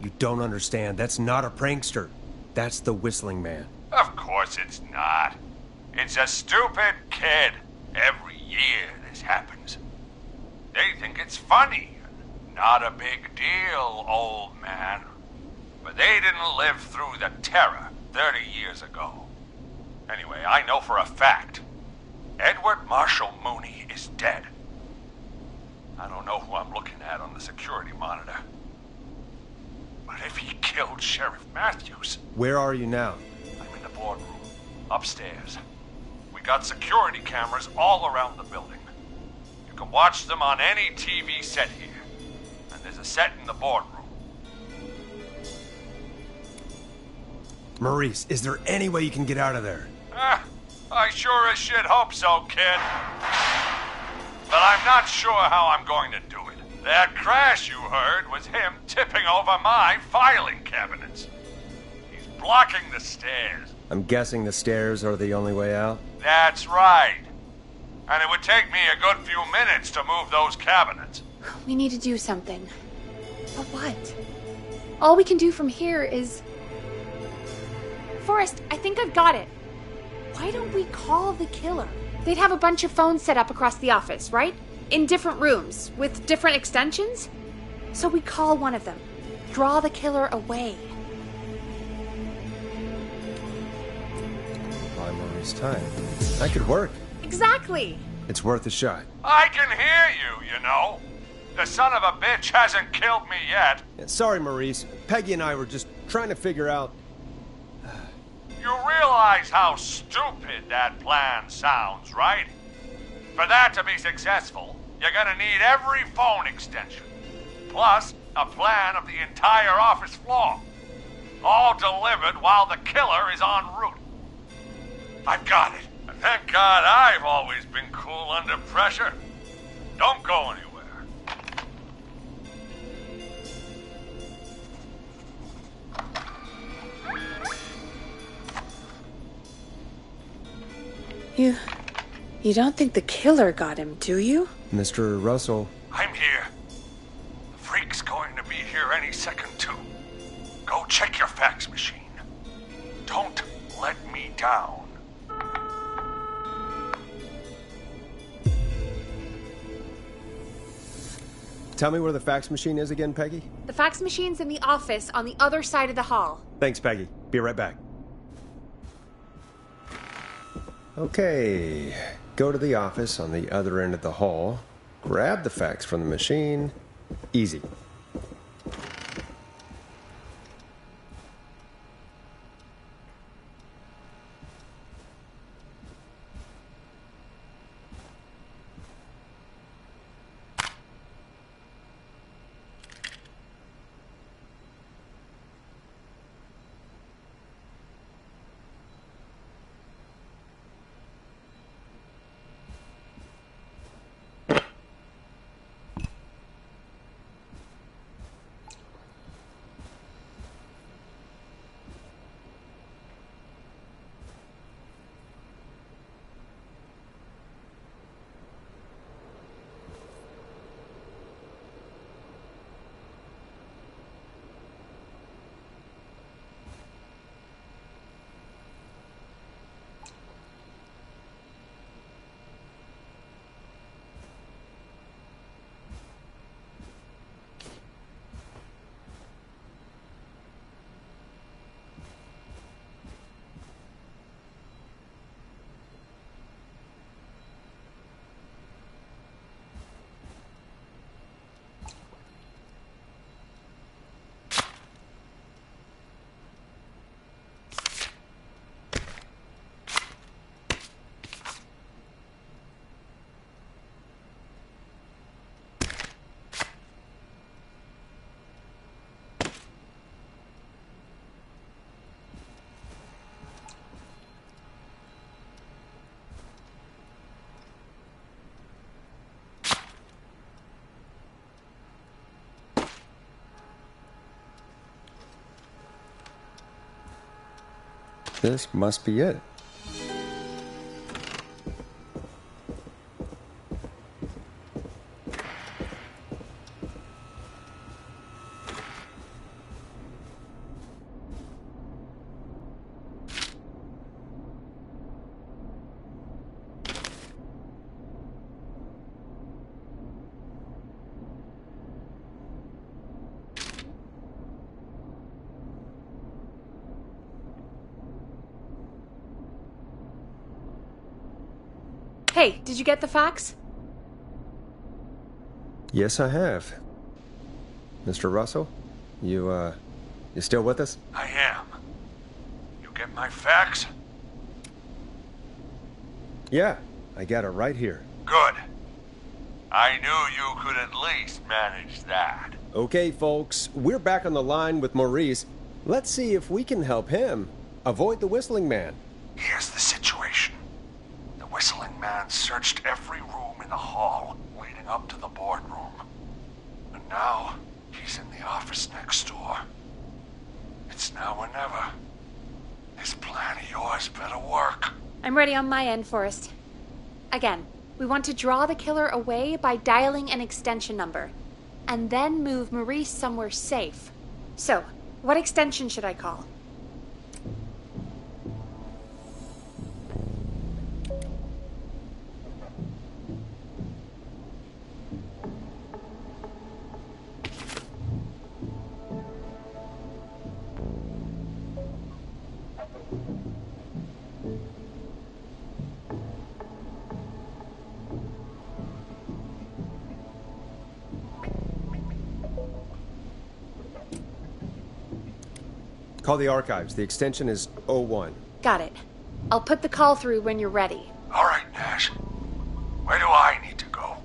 You don't understand. That's not a prankster. That's the Whistling Man. Of course it's not. It's a stupid kid. Every year this happens. They think it's funny. Not a big deal, old man. But they didn't live through the terror 30 years ago. Anyway, I know for a fact, Edward Marshall Mooney is dead. I don't know who I'm looking at on the security monitor. But if he killed Sheriff Matthews... Where are you now? I'm in the boardroom, upstairs. We got security cameras all around the building. You can watch them on any TV set here. And there's a set in the boardroom. Maurice, is there any way you can get out of there? I sure as shit hope so, kid. But I'm not sure how I'm going to do it. That crash you heard was him tipping over my filing cabinets. He's blocking the stairs. I'm guessing the stairs are the only way out? That's right. And it would take me a good few minutes to move those cabinets. We need to do something. But what? All we can do from here is... Forrest, I think I've got it. Why don't we call the killer? They'd have a bunch of phones set up across the office, right? In different rooms, with different extensions? So we call one of them. Draw the killer away. Buy Maurice time. That could work. Exactly! It's worth a shot. I can hear you, you know. The son of a bitch hasn't killed me yet. Sorry, Maurice. Peggy and I were just trying to figure out... You realize how stupid that plan sounds, right? For that to be successful, you're gonna need every phone extension, plus a plan of the entire office floor, all delivered while the killer is en route. I've got it. And thank God I've always been cool under pressure. Don't go anywhere. You don't think the killer got him, do you? Mr. Russell. I'm here. The freak's going to be here any second, too. Go check your fax machine. Don't let me down. Tell me where the fax machine is again, Peggy? The fax machine's in the office on the other side of the hall. Thanks, Peggy. Be right back. Okay. Go to the office on the other end of the hall. Grab the fax from the machine. Easy. This must be it. Hey, did you get the fax? Yes, I have. Mr. Russell, you still with us? I am. You get my fax? Yeah, I got it right here. Good. I knew you could at least manage that. Okay, folks, we're back on the line with Maurice. Let's see if we can help him avoid the Whistling Man. Here's the situation. The Whistling Man searched every room in the hall leading up to the boardroom. And now, he's in the office next door. It's now or never. This plan of yours better work. I'm ready on my end, Forrest. Again, we want to draw the killer away by dialing an extension number. and then move Maurice somewhere safe. So, what extension should I call? Call the archives. The extension is 01. Got it. I'll put the call through when you're ready. All right, Nash. Where do I need to go?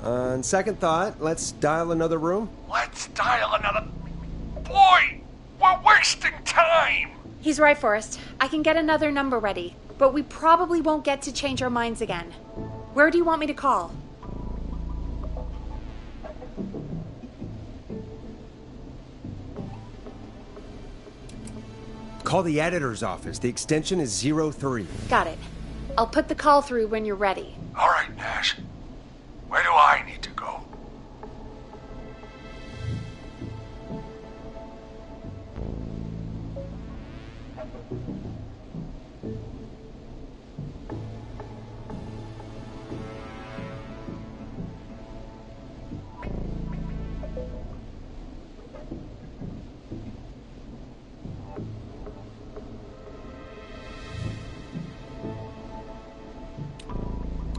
On second thought, let's dial another room. Let's dial another... Boy! We're wasting time! He's right, Forrest. I can get another number ready, but we probably won't get to change our minds again. Where do you want me to call? Call the editor's office. The extension is 03. Got it. I'll put the call through when you're ready. All right, Nash. Where do I need to go?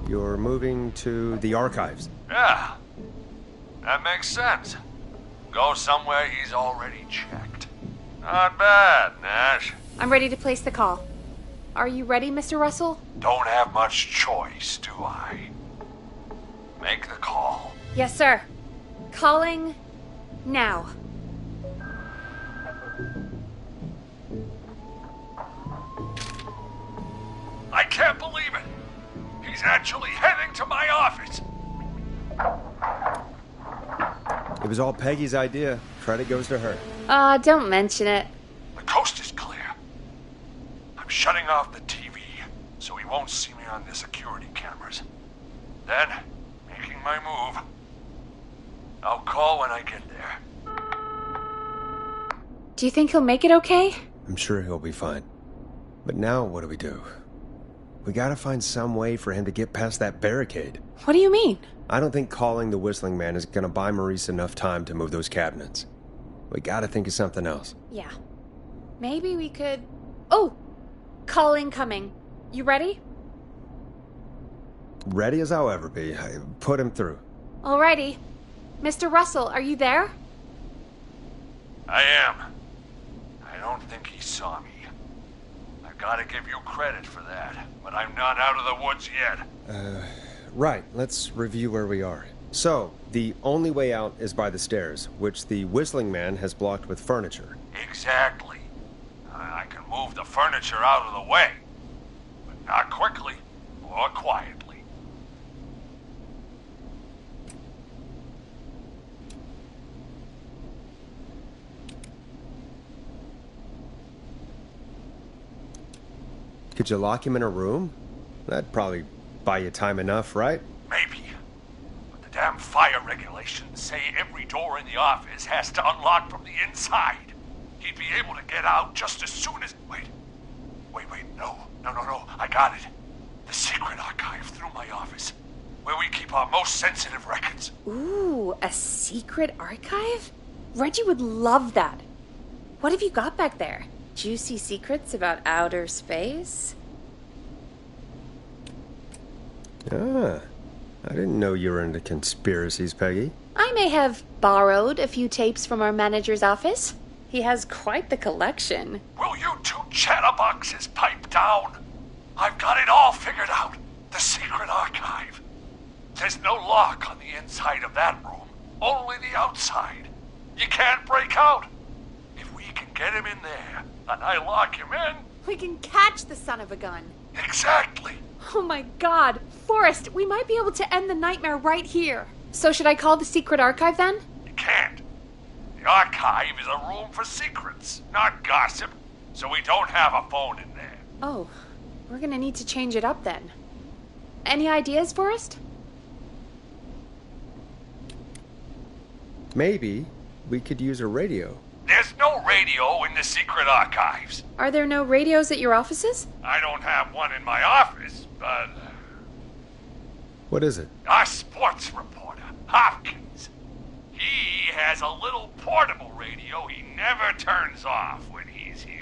You're moving to the archives. Yeah. That makes sense. Go somewhere he's already checked. Not bad, Nash. I'm ready to place the call. Are you ready, Mr. Russell? Don't have much choice, do I? Make the call. Yes, sir. Calling now. I can't believe it. He's actually heading to my office. It was all Peggy's idea. Credit goes to her. Don't mention it. The coast is clear. I'm shutting off the TV so he won't see me on the security cameras. Then, making my move. I'll call when I get there. Do you think he'll make it okay? I'm sure he'll be fine. But now what do we do? We gotta find some way for him to get past that barricade. What do you mean? I don't think calling the Whistling Man is gonna buy Maurice enough time to move those cabinets. We gotta think of something else. Yeah. Maybe we could... Oh! Call incoming. You ready? Ready as I'll ever be. Put him through. Alrighty. Mr. Russell, are you there? I am. I don't think he saw me. I gotta give you credit for that, but I'm not out of the woods yet. Right. Let's review where we are. So, the only way out is by the stairs, which the Whistling Man has blocked with furniture. Exactly. I can move the furniture out of the way, but not quickly or quietly. Could you lock him in a room? That'd probably buy you time enough, right? Maybe. But the damn fire regulations say every door in the office has to unlock from the inside. He'd be able to get out just as soon as... Wait, no. I got it. The secret archive through my office, where we keep our most sensitive records. Ooh, a secret archive? Reggie would love that. What have you got back there? Juicy secrets about outer space? Ah, I didn't know you were into conspiracies, Peggy. I may have borrowed a few tapes from our manager's office. He has quite the collection. Will you two chatterboxes pipe down? I've got it all figured out. The secret archive. There's no lock on the inside of that room, only the outside. You can't break out. If we can get him in there, and I lock him in. We can catch the son of a gun. Exactly. Oh my god. Forrest, we might be able to end the nightmare right here. So should I call the secret archive then? You can't. The archive is a room for secrets, not gossip, so we don't have a phone in there. Oh, we're gonna need to change it up then. Any ideas, Forrest? Maybe we could use a radio. There's no radio in the secret archives. Are there no radios at your offices? I don't have one in my office, but What is it? our sports reporter, Hopkins, he has a little portable radio he never turns off when he's here.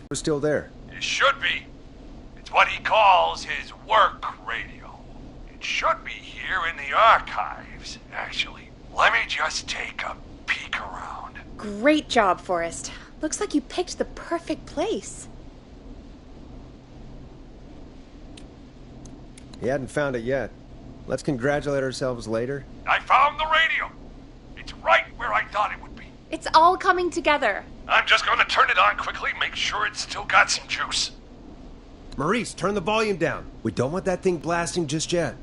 We're still there. It should be. It's what he calls his work radio. It should be here in the archives, actually. Let me just take a peek around. Great job, Forrest. Looks like you picked the perfect place. He hadn't found it yet. Let's congratulate ourselves later. I found the radio. It's right where I thought it would be. It's all coming together. I'm just gonna turn it on quickly, make sure it's still got some juice. Maurice, turn the volume down. We don't want that thing blasting just yet.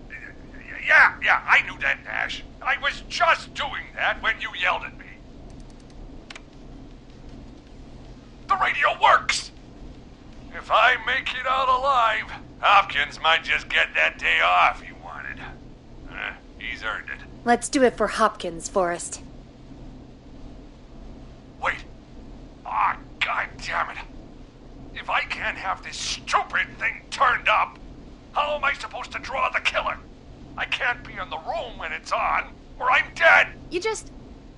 Yeah, I knew that, Nash. I was just doing that when you yelled at me. The radio works! If I make it out alive, Hopkins might just get that day off he wanted. He's earned it. Let's do it for Hopkins, Forrest. Wait. Ah, God damn it. If I can't have this stupid thing turned up, how am I supposed to draw the killer? I can't be in the room when it's on, or I'm dead.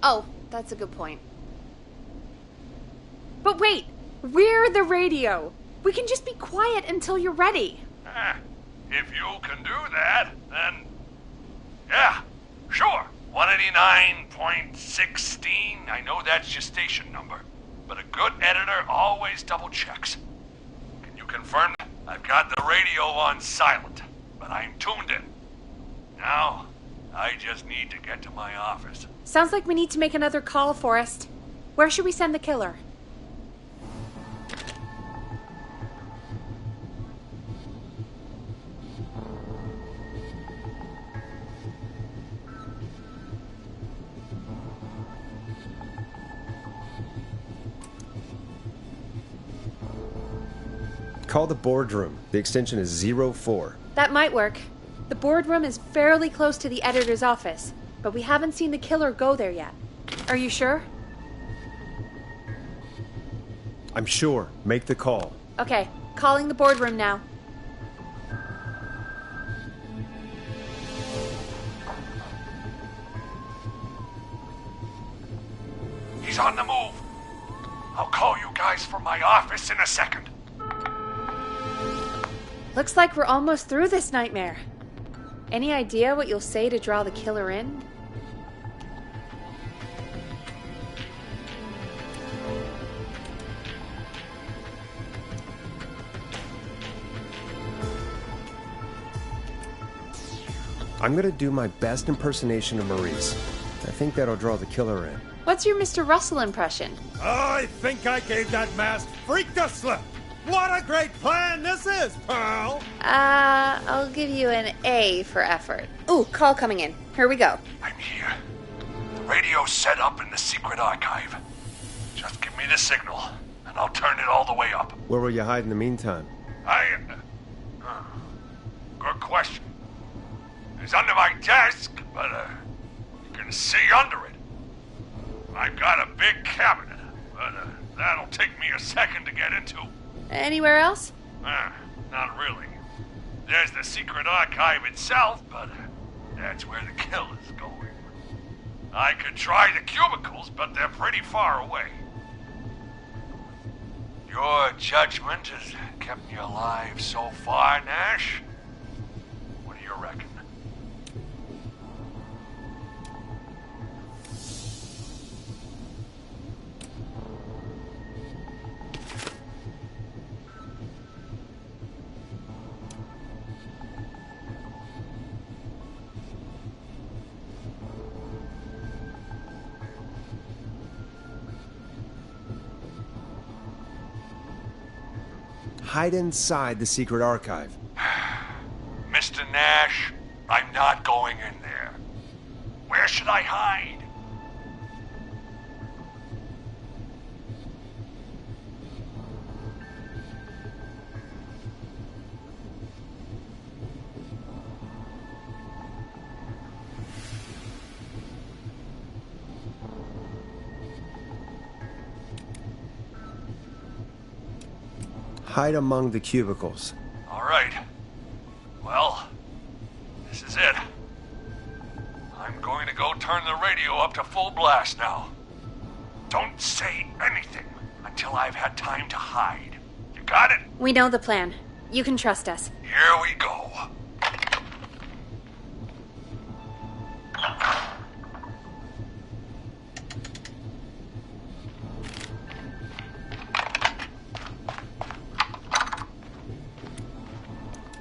Oh, that's a good point. But wait, we're the radio. We can just be quiet until you're ready. If you can do that, then... yeah, sure. 189.16, I know that's your station number. But a good editor always double checks. Can you confirm that? I've got the radio on silent, but I'm tuned in. Now, I just need to get to my office. Sounds like we need to make another call, Forrest. Where should we send the killer? Call the boardroom. The extension is 04. That might work. The boardroom is fairly close to the editor's office, but we haven't seen the killer go there yet. Are you sure? I'm sure. Make the call. Okay, calling the boardroom now. He's on the move. I'll call you guys from my office in a second. Looks like we're almost through this nightmare. Any idea what you'll say to draw the killer in? I'm gonna do my best impersonation of Maurice. I think that'll draw the killer in. What's your Mr. Russell impression? I think I gave that masked freak the slip. What a great plan this is, Pearl! I'll give you an A for effort. Ooh, call coming in. Here we go. I'm here. The radio's set up in the secret archive. Just give me the signal, and I'll turn it all the way up. Where will you hide in the meantime? Good question. It's under my desk, but you can see under it. I've got a big cabinet, but that'll take me a second to get into. Anywhere else? Not really. There's the secret archive itself, but that's where the kill is going. I could try the cubicles, but they're pretty far away. Your judgment has kept me alive so far, Nash. What do you reckon? hide inside the secret archive. Mr. Nash, I'm not going in there. Where should I hide? Hide among the cubicles. All right. Well, this is it. I'm going to go turn the radio up to full blast now. Don't say anything until I've had time to hide. You got it? We know the plan. You can trust us. Here we go.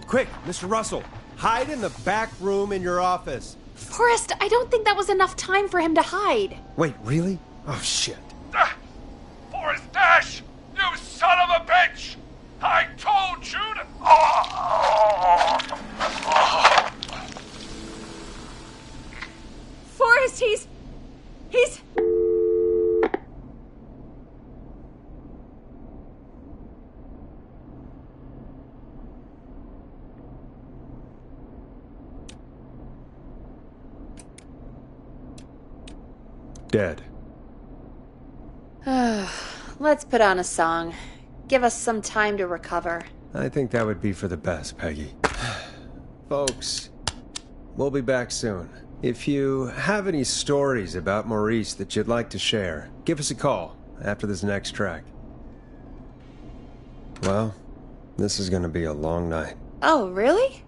Quick, Mr. Russell, hide in the back room in your office. Forrest, I don't think that was enough time for him to hide. Wait, really? Oh, shit. Forrest Dash! You son of a bitch! I told you to... Forrest, he's... Dead. Let's put on a song. Give us some time to recover. I think that would be for the best, Peggy. Folks, we'll be back soon. If you have any stories about Maurice that you'd like to share, give us a call after this next track. Well, this is gonna be a long night. Oh, really?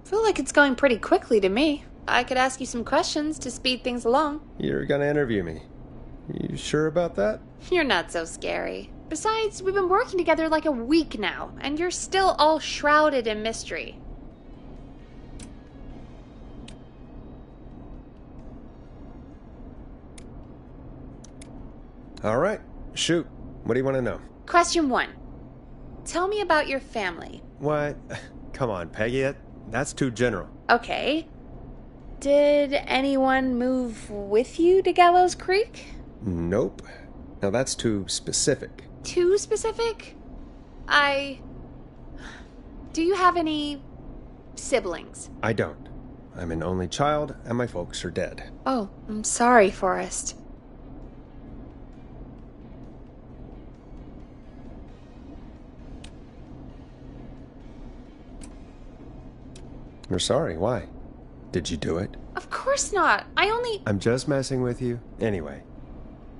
I feel like it's going pretty quickly to me. I could ask you some questions to speed things along. You're gonna interview me. You sure about that? You're not so scary. Besides, we've been working together like a week now, and you're still all shrouded in mystery. All right, shoot. What do you want to know? Question 1. Tell me about your family. What? Come on, Peggy. That's too general. Okay. Did anyone move with you to Gallows Creek? Nope. Now that's too specific. Too specific? Do you have any siblings? I don't. I'm an only child, and my folks are dead. Oh, I'm sorry, Forrest. You're sorry. Why? Did you do it? Of course not. I'm just messing with you. Anyway,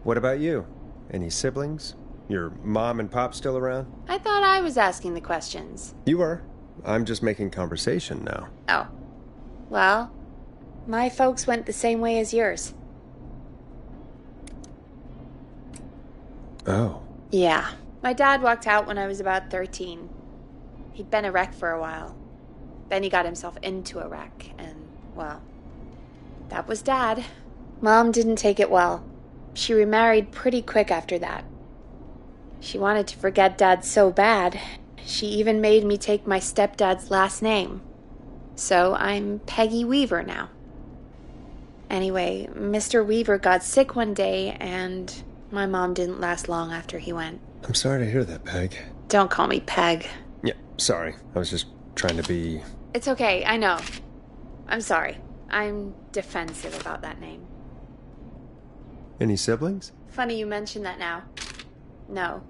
what about you? Any siblings? Your mom and pop still around? I thought I was asking the questions. You were. I'm just making conversation now. Oh. Well, my folks went the same way as yours. Oh. Yeah. My dad walked out when I was about 13. He'd been a wreck for a while. Then he got himself into a wreck, and, well, that was Dad. Mom didn't take it well. She remarried pretty quick after that. She wanted to forget Dad so bad, she even made me take my stepdad's last name. So I'm Peggy Weaver now. Anyway, Mr. Weaver got sick one day, and my mom didn't last long after he went. I'm sorry to hear that, Peg. Don't call me Peg. Yeah, sorry. I was just trying to be... It's okay, I know. I'm sorry. I'm defensive about that name. Any siblings? Funny you mention that now. No.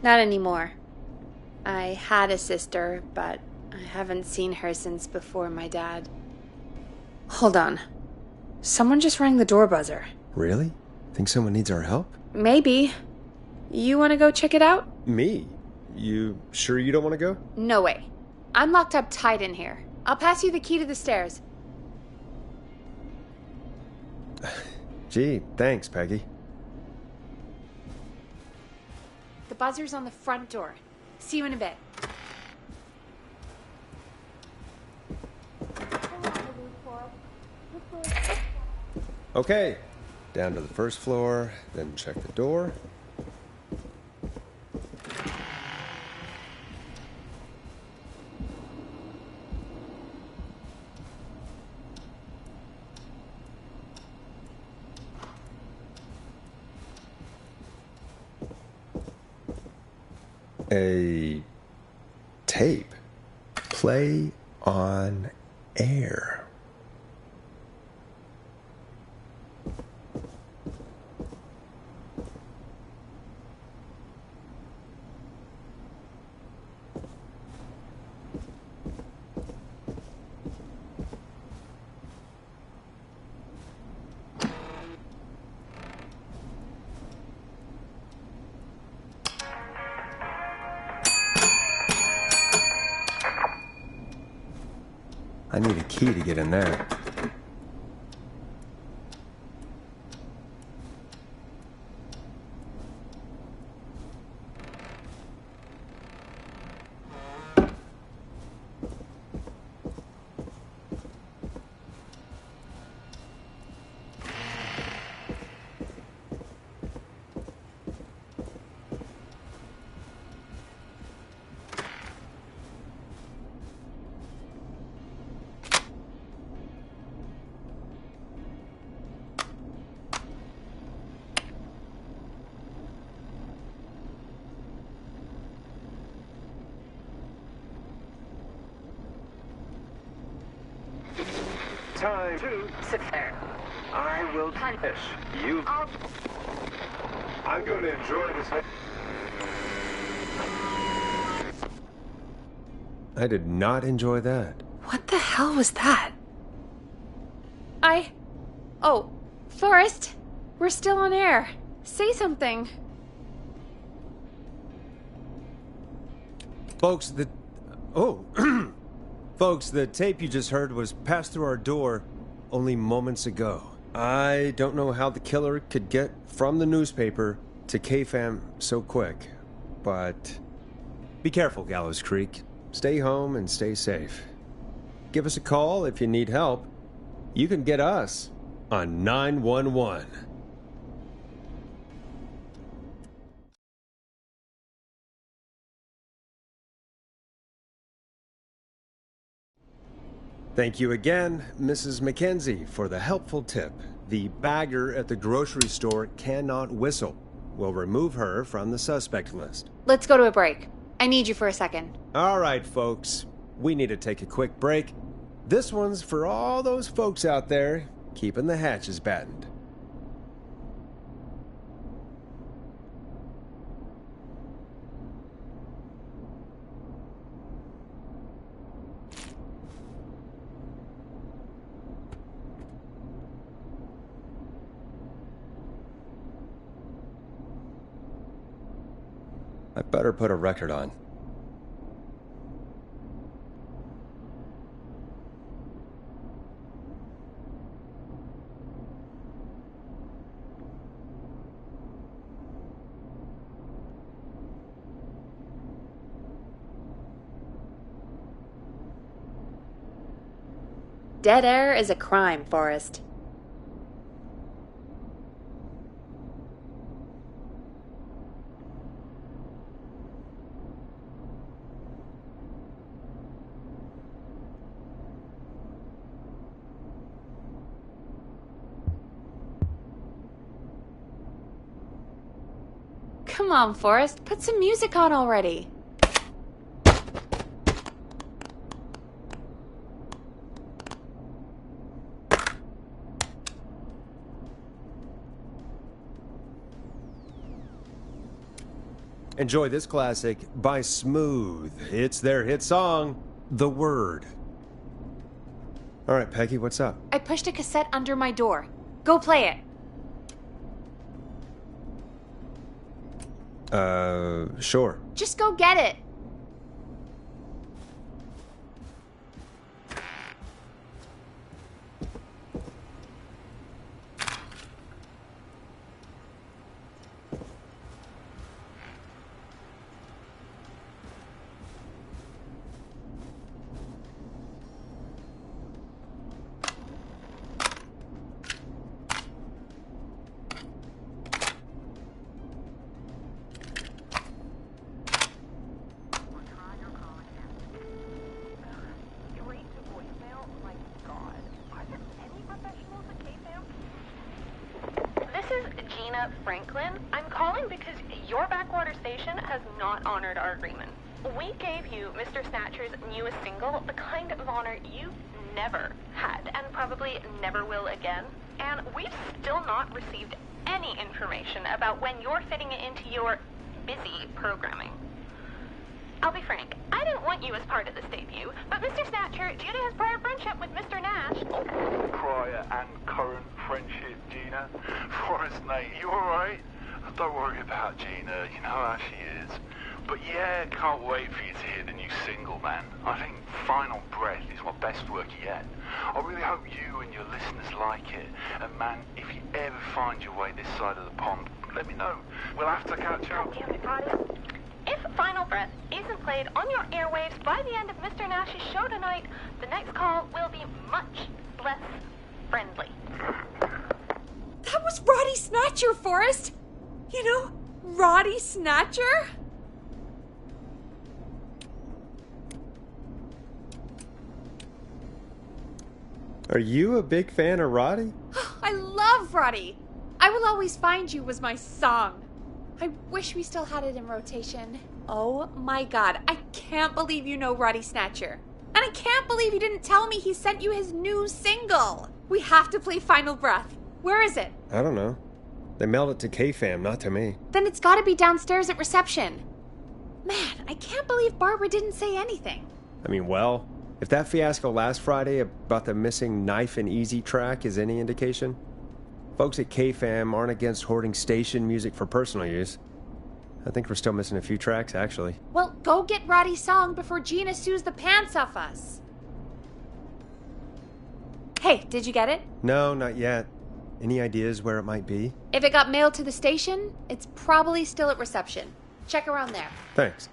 Not anymore. I had a sister, but I haven't seen her since before my dad. Hold on. Someone just rang the door buzzer. Really? Think someone needs our help? Maybe. You want to go check it out? Me? You sure you don't want to go? No way. I'm locked up tight in here. I'll pass you the key to the stairs. Gee, thanks, Peggy. The buzzer's on the front door. See you in a bit. Okay. Down to the first floor, then check the door. A tape. Play on air. I need a key to get in there. Time to sit there. I will punish you. I'm going to enjoy this. I did not enjoy that. What the hell was that? Oh, Forrest, we're still on air. Say something. Folks, Folks, the tape you just heard was passed through our door only moments ago. I don't know how the killer could get from the newspaper to KFAM so quick, but be careful, Gallows Creek. Stay home and stay safe. Give us a call if you need help. You can get us on 911. Thank you again, Mrs. McKenzie, for the helpful tip. The bagger at the grocery store cannot whistle. We'll remove her from the suspect list. Let's go to a break. I need you for a second. All right, folks. We need to take a quick break. This one's for all those folks out there keeping the hatches battened. I better put a record on. Dead air is a crime, Forrest. Come on, Forrest, put some music on already. Enjoy this classic by Smooth. It's their hit song, The Word. All right, Peggy, what's up? I pushed a cassette under my door. Go play it. Sure. Just go get it. Franklin, I'm calling because your backwater station has not honored our agreement. We gave you Mr. Snatcher's newest single, the kind of honor you've never had and probably never will again. And we've still not received any information about when you're fitting it into your busy programming. I'll be frank, I didn't want you as part of this debut, but Mr. Snatcher, due to his prior friendship with Mr. Nash... Prior and current friendship, Gina. Forrest, mate, you alright? Don't worry about Gina, you know how she is. But yeah, can't wait for you to hear the new single, man. I think Final Breath is my best work yet. I really hope you and your listeners like it. And man, if you ever find your way this side of the pond, let me know. We'll have to catch up. Damn it, Roddy. If Final Breath isn't played on your airwaves by the end of Mr. Nash's show tonight, the next call will be much less friendly. That was Roddy Snatcher, Forrest! You know, Roddy Snatcher? Are you a big fan of Roddy? I love Roddy. I Will Always Find You was my song. I wish we still had it in rotation. Oh my god, I can't believe you know Roddy Snatcher. And I can't believe you didn't tell me he sent you his new single. We have to play Final Breath. Where is it? I don't know. They mailed it to K-Fam, not to me. Then it's gotta be downstairs at reception. Man, I can't believe Barbara didn't say anything. I mean, well, if that fiasco last Friday about the missing Knife and Easy track is any indication, folks at K-Fam aren't against hoarding station music for personal use. I think we're still missing a few tracks, actually. Well, go get Roddy's song before Gina sues the pants off us. Hey, did you get it? No, not yet. Any ideas where it might be? If it got mailed to the station, it's probably still at reception. Check around there. Thanks.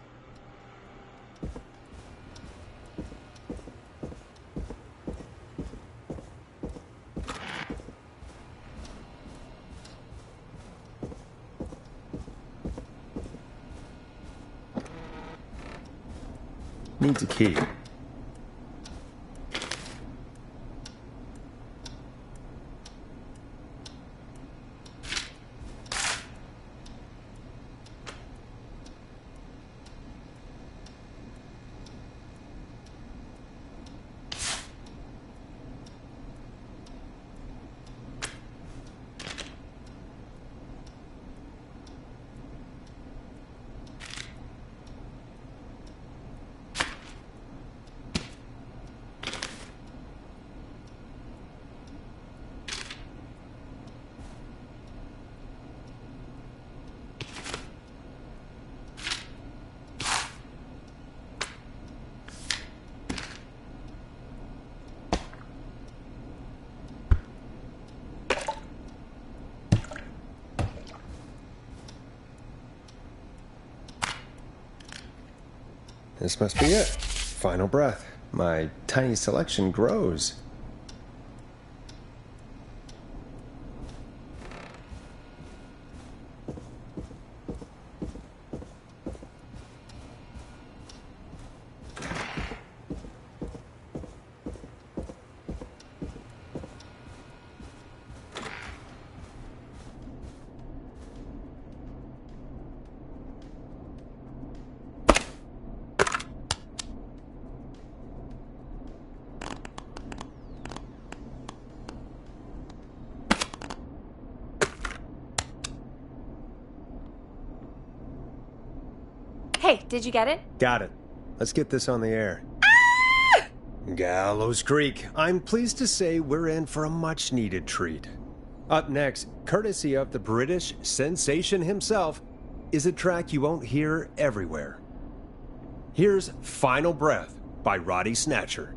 Needs a key. This must be it. Final Breath. My tiny selection grows. Hey, did you get it? Got it. Let's get this on the air. Ah! Gallows Creek. I'm pleased to say we're in for a much-needed treat. Up next, courtesy of the British sensation himself, is a track you won't hear everywhere. Here's Final Breath by Roddy Snatcher.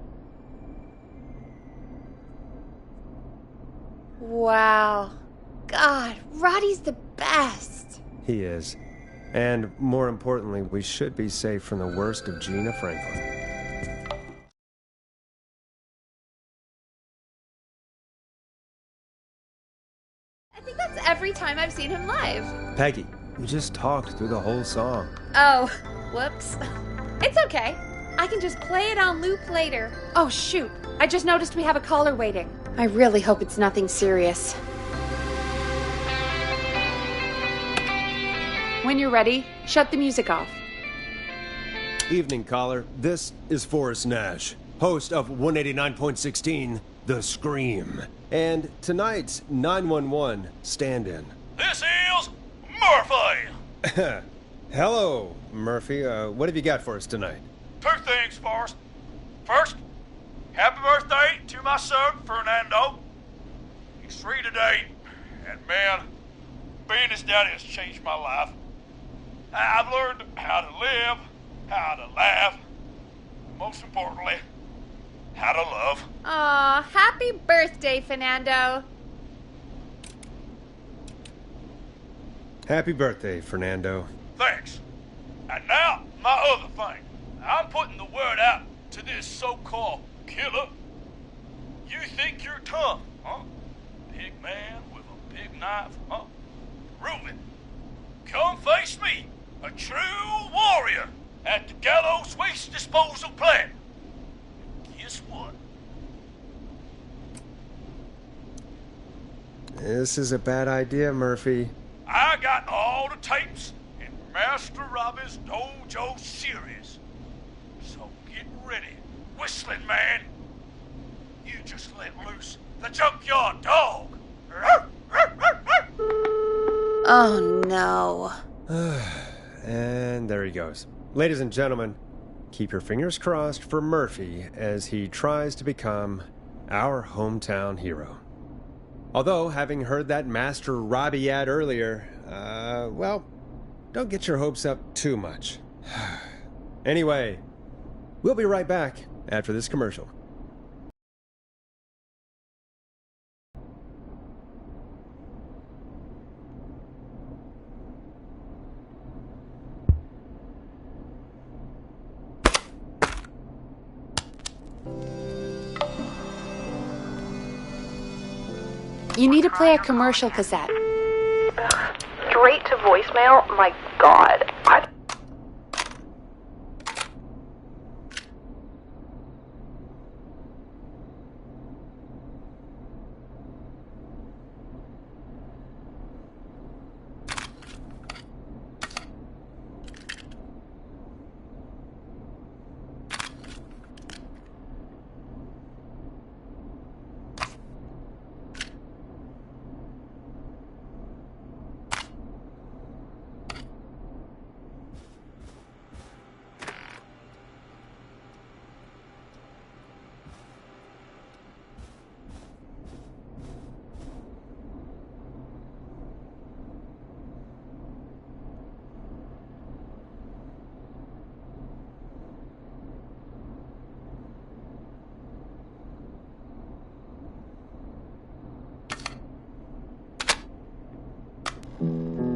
Wow. God, Roddy's the best. He is. And more importantly, we should be safe from the worst of Gina Franklin. I think that's every time I've seen him live. Peggy, you just talked through the whole song. Oh, whoops. It's okay. I can just play it on loop later. Oh, shoot. I just noticed we have a caller waiting. I really hope it's nothing serious. When you're ready, shut the music off. Evening, caller. This is Forrest Nash, host of 189.16, The Scream. And tonight's 911 stand-in. This is Murphy! Hello, Murphy. What have you got for us tonight? Two things, Forrest. First, happy birthday to my son, Fernando. He's 3 today, and man, being his daddy has changed my life. I've learned how to live, how to laugh, and most importantly, how to love. Aw, happy birthday, Fernando. Happy birthday, Fernando. Thanks. And now, my other thing. I'm putting the word out to this so-called killer. You think you're tough, huh? Big man with a big knife, huh? Prove it. Come face me, a true warrior, at the Gallows Waste Disposal Plant. Guess what? This is a bad idea, Murphy. I got all the tapes in Master Robbie's Dojo series. So get ready, whistling man. You just let loose the junkyard dog. Oh, no. And there he goes. Ladies and gentlemen, keep your fingers crossed for Murphy as he tries to become our hometown hero. Although, having heard that Master Robbie ad earlier, well, don't get your hopes up too much. Anyway, we'll be right back after this commercial. You need to play a commercial cassette. Straight to voicemail? My God.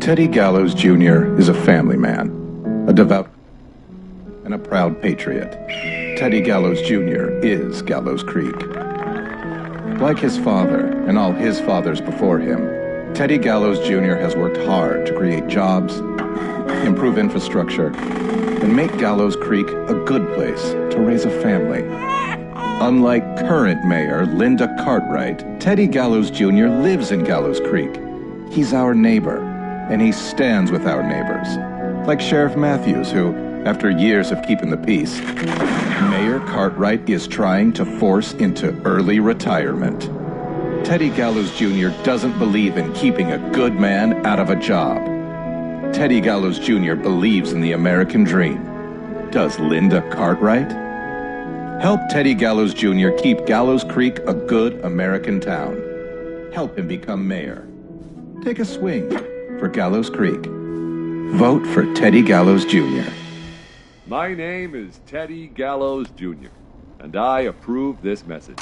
Teddy Gallows Jr. is a family man, a devout and a proud patriot. Teddy Gallows Jr. is Gallows Creek. Like his father and all his fathers before him, Teddy Gallows Jr. has worked hard to create jobs, improve infrastructure, and make Gallows Creek a good place to raise a family. Unlike current mayor Linda Cartwright, Teddy Gallows Jr. lives in Gallows Creek. He's our neighbor, and he stands with our neighbors. Like Sheriff Matthews, who, after years of keeping the peace, Mayor Cartwright is trying to force into early retirement. Teddy Gallows Jr. doesn't believe in keeping a good man out of a job. Teddy Gallows Jr. believes in the American dream. Does Linda Cartwright? Help Teddy Gallows Jr. keep Gallows Creek a good American town. Help him become mayor. Take a swing for Gallows Creek. Vote for Teddy Gallows Jr. My name is Teddy Gallows Jr., and I approve this message.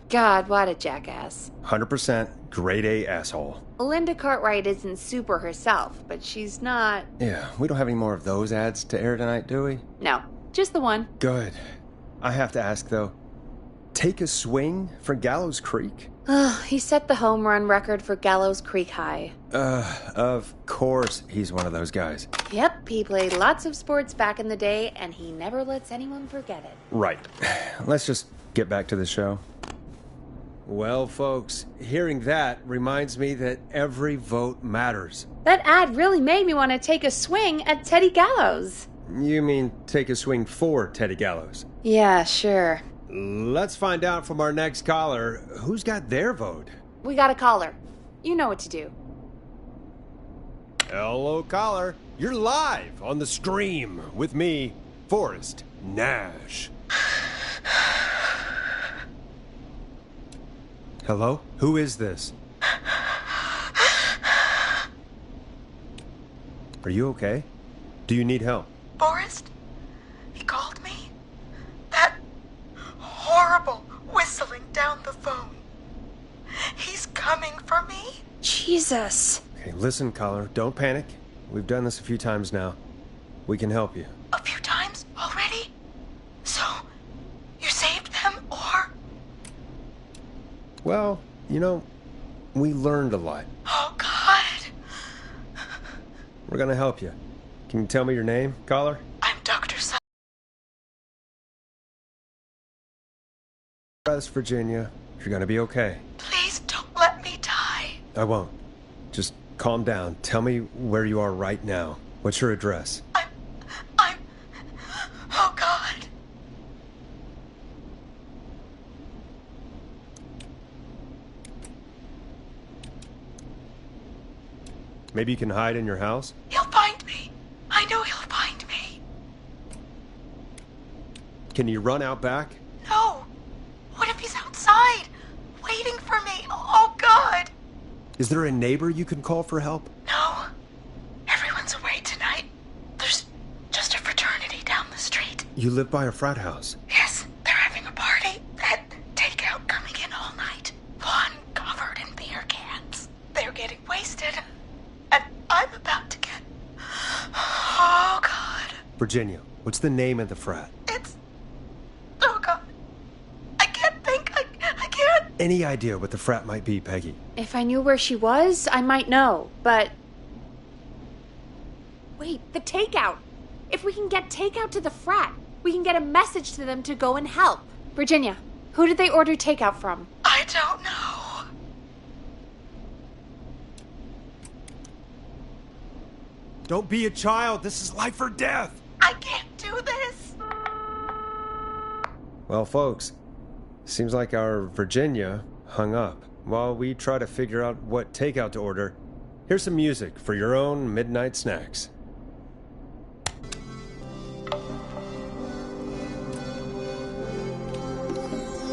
God, what a jackass. 100% grade A asshole. Linda Cartwright isn't super herself, but she's not... Yeah, we don't have any more of those ads to air tonight, do we? No, just the one. Good. I have to ask, though, take a swing for Gallows Creek? He set the home run record for Gallows Creek High. Of course he's one of those guys. Yep, he played lots of sports back in the day, and he never lets anyone forget it. Right. Let's just get back to the show. Well, folks, hearing that reminds me that every vote matters. That ad really made me want to take a swing at Teddy Gallows. You mean take a swing for Teddy Gallows? Yeah, sure. Let's find out from our next caller who's got their vote. We got a caller. You know what to do. Hello, caller. You're live on the Scream with me, Forrest Nash. Hello? Who is this? Are you okay? Do you need help? Forrest? He called me? That horrible whistling down the phone. He's coming for me? Jesus. Okay, listen, caller. Don't panic. We've done this a few times now. We can help you. A few times already? So, you saved them, or? Well, you know, we learned a lot. Oh, God. We're gonna help you. Can you tell me your name, caller? I'm Dr. West Virginia. You're gonna be okay. Please don't let me die. I won't. Just calm down. Tell me where you are right now. What's your address? Oh, God. Maybe you can hide in your house? He'll find me. I know he'll find me. Can you run out back? No. What if he's outside, waiting for me? Oh, God. Is there a neighbor you can call for help? No. Everyone's away tonight. There's just a fraternity down the street. You live by a frat house. Yes, they're having a party. That takeout coming in all night. One covered in beer cans. They're getting wasted. And I'm about to get... Oh, God. Virginia, what's the name of the frat? Oh, God. I can't think. I can't. Any idea what the frat might be, Peggy? If I knew where she was, I might know, but... Wait, the takeout! If we can get takeout to the frat, we can get a message to them to go and help. Virginia, who did they order takeout from? I don't know. Don't be a child. This is life or death. I can't do this. Well, folks, seems like our Virginia hung up. While we try to figure out what takeout to order, here's some music for your own midnight snacks.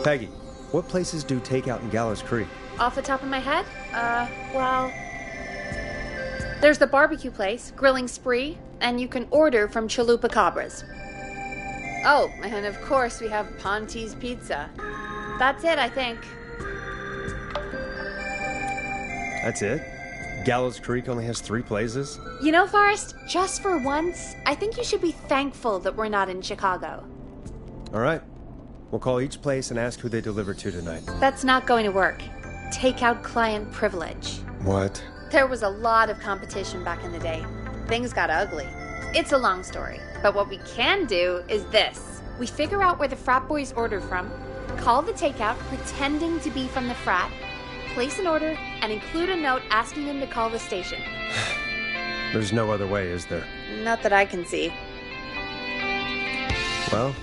Peggy, what places do takeout in Gallows Creek? Off the top of my head? Well... There's the barbecue place, Grilling Spree, and you can order from Chalupa Cabras. Oh, and of course we have Ponte's Pizza. That's it, I think. That's it? Gallows Creek only has 3 places? You know, Forrest, just for once, I think you should be thankful that we're not in Chicago. All right. We'll call each place and ask who they deliver to tonight. That's not going to work. Takeout client privilege. What? There was a lot of competition back in the day. Things got ugly. It's a long story, but what we can do is this. We figure out where the frat boys ordered from, call the takeout pretending to be from the frat, place an order, and include a note asking them to call the station. There's no other way, is there? Not that I can see. Well,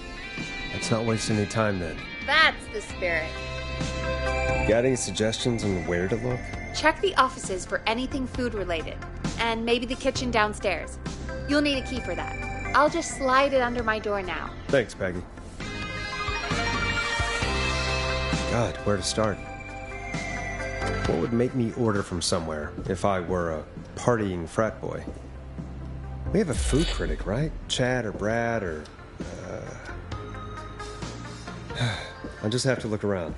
let's not waste any time then. That's the spirit. Got any suggestions on where to look? Check the offices for anything food related, and maybe the kitchen downstairs. You'll need a key for that. I'll just slide it under my door now. Thanks, Peggy. God, where to start? What would make me order from somewhere if I were a partying frat boy? We have a food critic, right? Chad or Brad or... I'll just have to look around.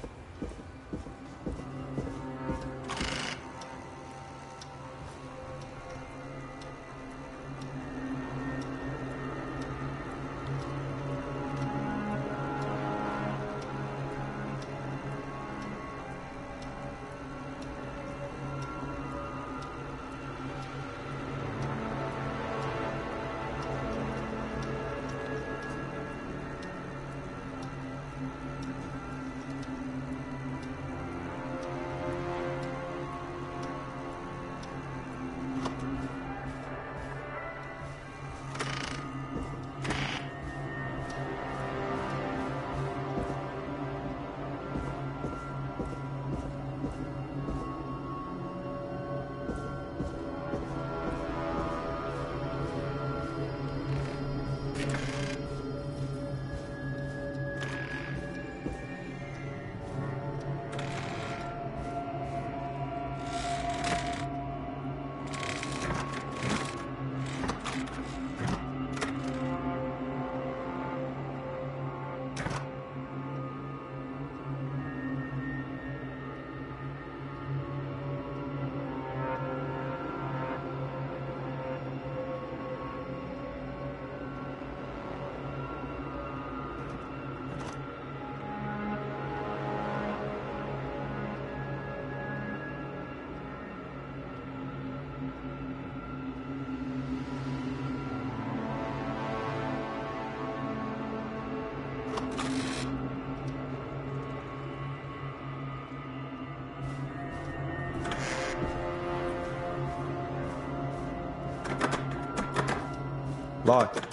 Locked.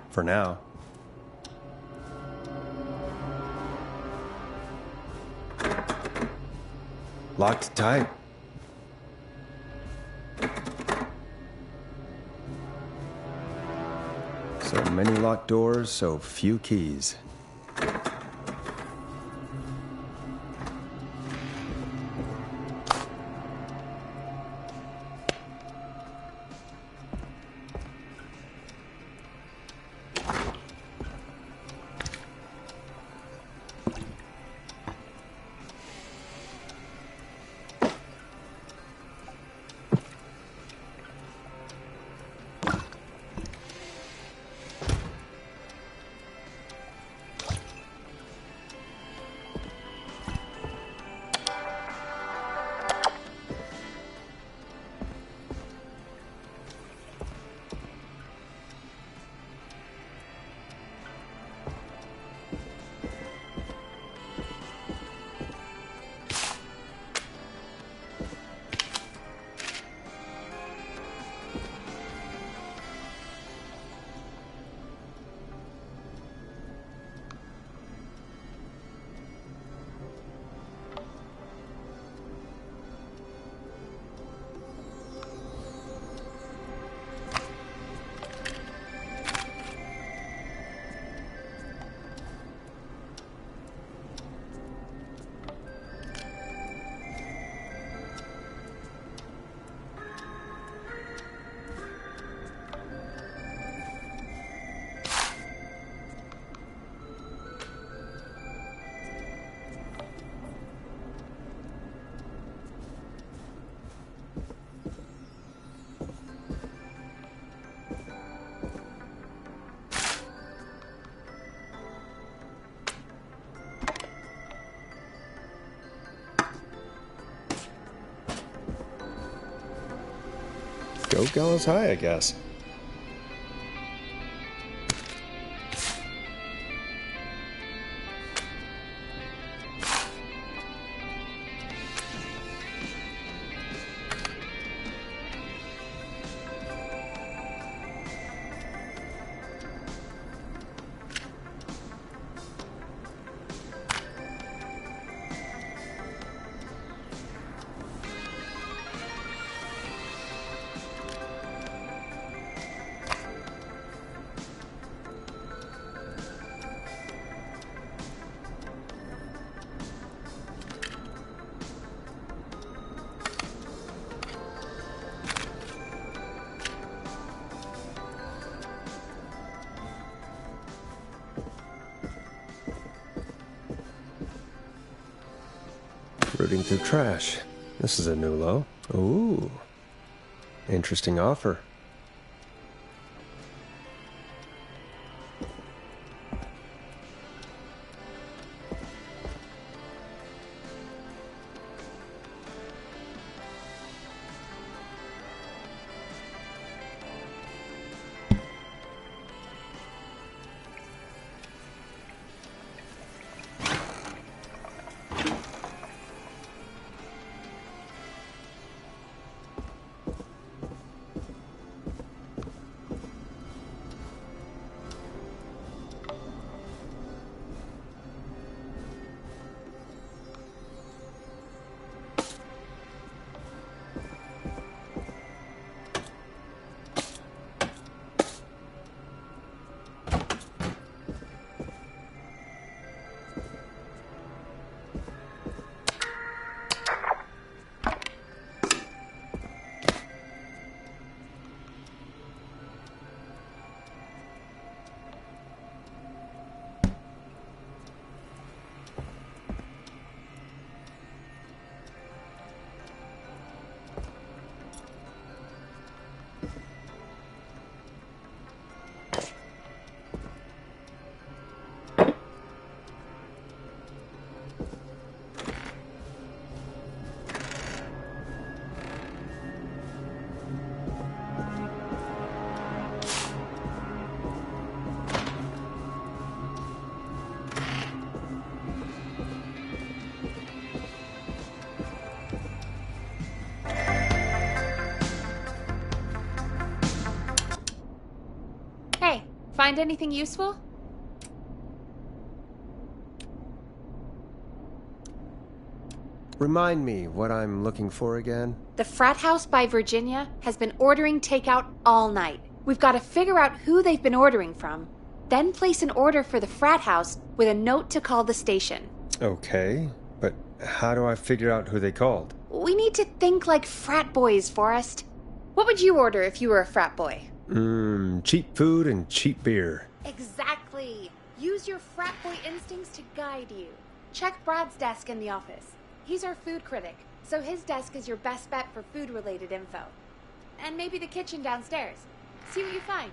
For now. Locked tight. So many locked doors, so few keys. Go Gallows High, I guess. Rooting through trash. This is a new low. Ooh. Interesting offer. Find anything useful? Remind me what I'm looking for again. The frat house by Virginia has been ordering takeout all night. We've got to figure out who they've been ordering from, then place an order for the frat house with a note to call the station. Okay, but how do I figure out who they called? We need to think like frat boys, Forrest. What would you order if you were a frat boy? Cheap food and cheap beer. Exactly. Use your frat boy instincts to guide you. Check Brad's desk in the office. He's our food critic, so his desk is your best bet for food-related info. And maybe the kitchen downstairs. See what you find.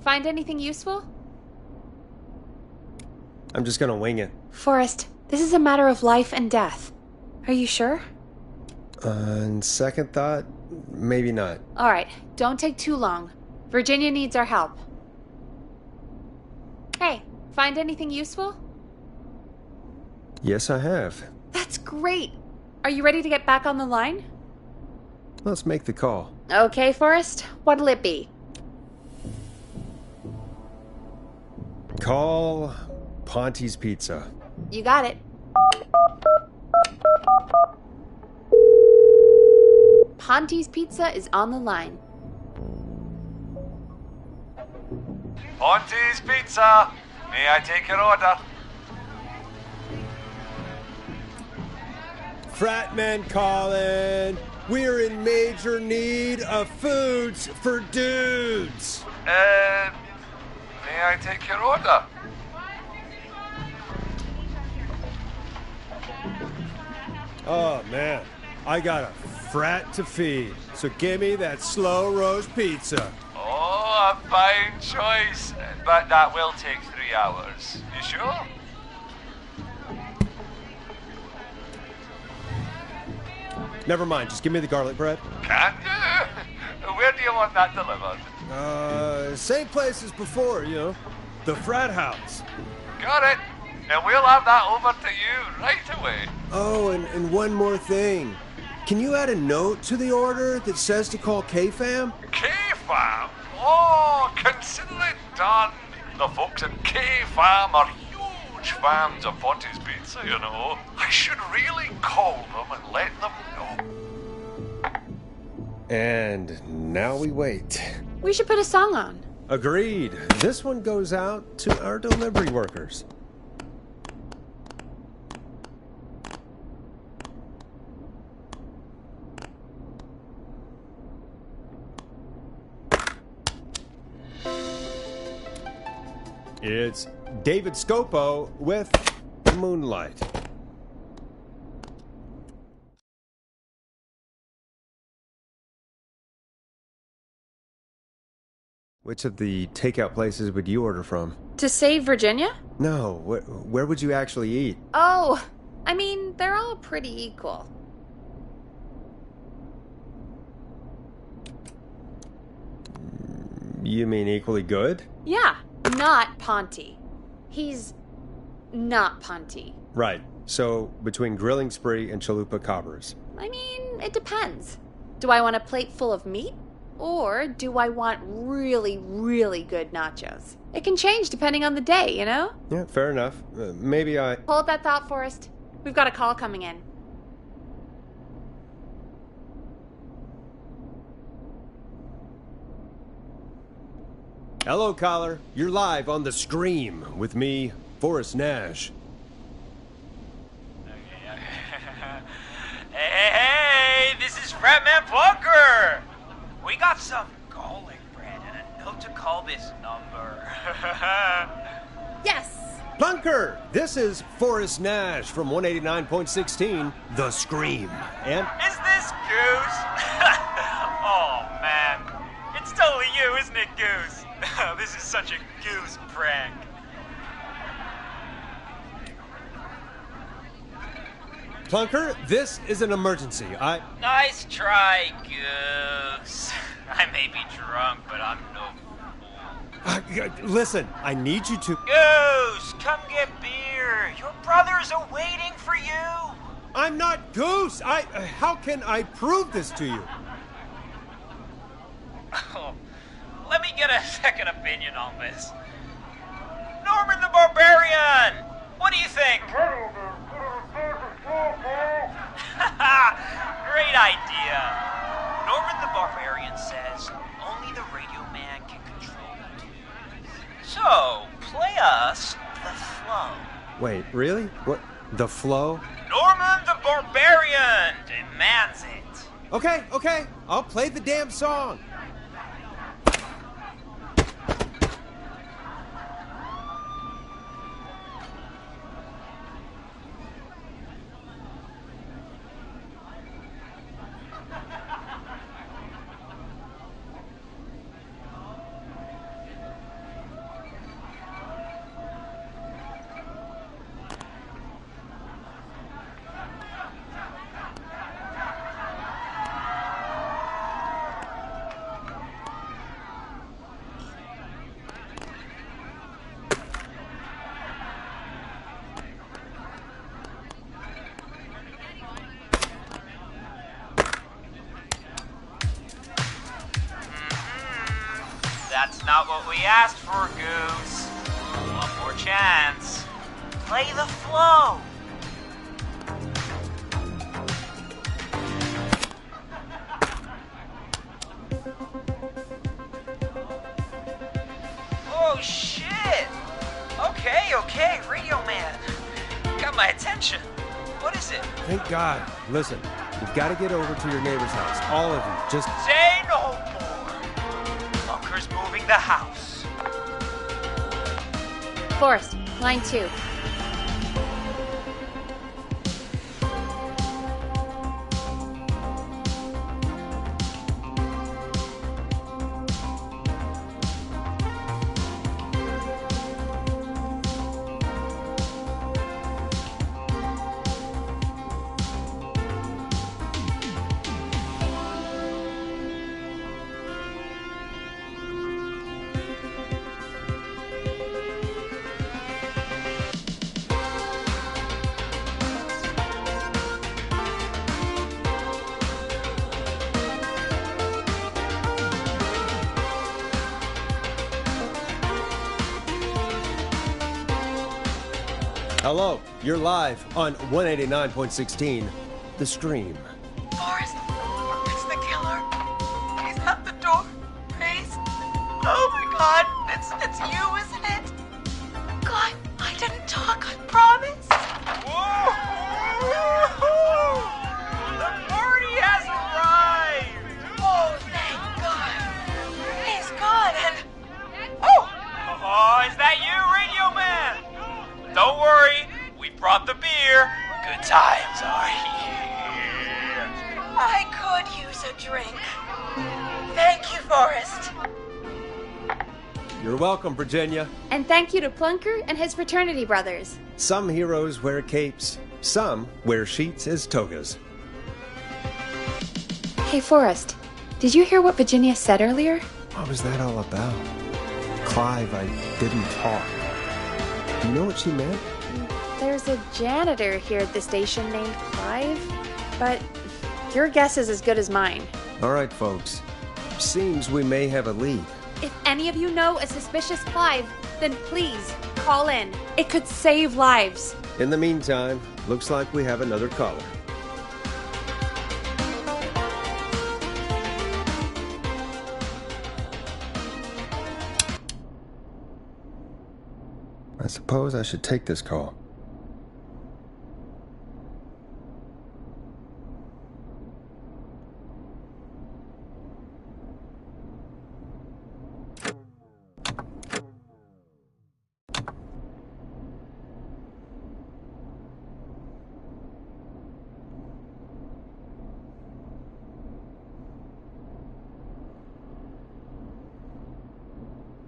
Find anything useful? I'm just gonna wing it. Forrest, this is a matter of life and death. Are you sure? On second thought, maybe not. All right, don't take too long. Virginia needs our help. Hey, find anything useful? Yes, I have. That's great. Are you ready to get back on the line? Let's make the call. Okay, Forrest. What'll it be? Call Ponte's Pizza. You got it. Ponte's Pizza is on the line. Ponte's Pizza. May I take your order? Frat men calling. We're in major need of foods for dudes. May I take your order? Oh, man. I got a frat to feed. So give me that slow roast pizza. Oh, a fine choice. But that will take 3 hours. You sure? Never mind. Just give me the garlic bread. Can you? Where do you want that delivered? Same place as before, you know. The frat house. Got it. And we'll have that over to you right away. Oh, and one more thing. Can you add a note to the order that says to call K-Fam? K-Fam? Oh, consider it done. The folks at K-Fam are huge fans of Ponte's Pizza, you know. I should really call them and let them know. And now we wait. We should put a song on. Agreed. This one goes out to our delivery workers. It's David Scopo with Moonlight. Which of the takeout places would you order from? To save Virginia? No, where would you actually eat? Oh, I mean, they're all pretty equal. You mean equally good? Yeah, not Ponty. He's not Ponty. Right. So, between Grilling Spree and Chalupa Cabras. I mean, it depends. Do I want a plate full of meat? Or do I want really, really good nachos? It can change depending on the day, you know? Yeah, fair enough. Maybe I... Hold that thought, Forrest. We've got a call coming in. Hello, caller. You're live on The Scream with me, Forrest Nash. Hey, this is Fratman Plunker. We got some garlic bread and a note to call this number. Yes. Plunker, this is Forrest Nash from 189.16, The Scream. And... Is this Goose? Oh, man. It's totally you, isn't it, Goose? This is such a Goose prank. Plunker, this is an emergency. Nice try, Goose. I may be drunk, but I'm no fool. Listen, I need you to... Goose, come get beer. Your brothers are waiting for you. I'm not Goose. How can I prove this to you? Oh, let me get a second opinion on this. Norman the Barbarian! What do you think? Great idea. Norman the Barbarian says only the radio man can control the tunes. So, play us the flow. Wait, really? What? The flow? Norman the Barbarian demands it. Okay. I'll play the damn song. That's not what we asked for, Goose. One more chance. Play the flow. Oh, shit. Okay, Radio Man. Got my attention. What is it? Thank God. Listen, you've got to get over to your neighbor's house. All of you. Just... Say no more. Bunker's moving the house. Forrest, line 2. Hello, you're live on 189.16, The Scream. Forrest, it's the killer. He's at the door. Please. Oh my God, it's you, isn't it? God, I didn't talk, I promise. Whoa! The party has arrived! Oh, thank God. He's gone and... Oh, is that you, welcome, Virginia. And thank you to Plunker and his fraternity brothers. Some heroes wear capes, some wear sheets as togas. Hey, Forrest, did you hear what Virginia said earlier? What was that all about? Clive, I didn't talk. Do you know what she meant? There's a janitor here at the station named Clive, but your guess is as good as mine. All right, folks. Seems we may have a lead. If any of you know a suspicious Clive, then please call in. It could save lives. In the meantime, looks like we have another caller. I suppose I should take this call.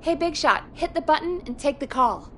Hey, Big Shot, hit the button and take the call.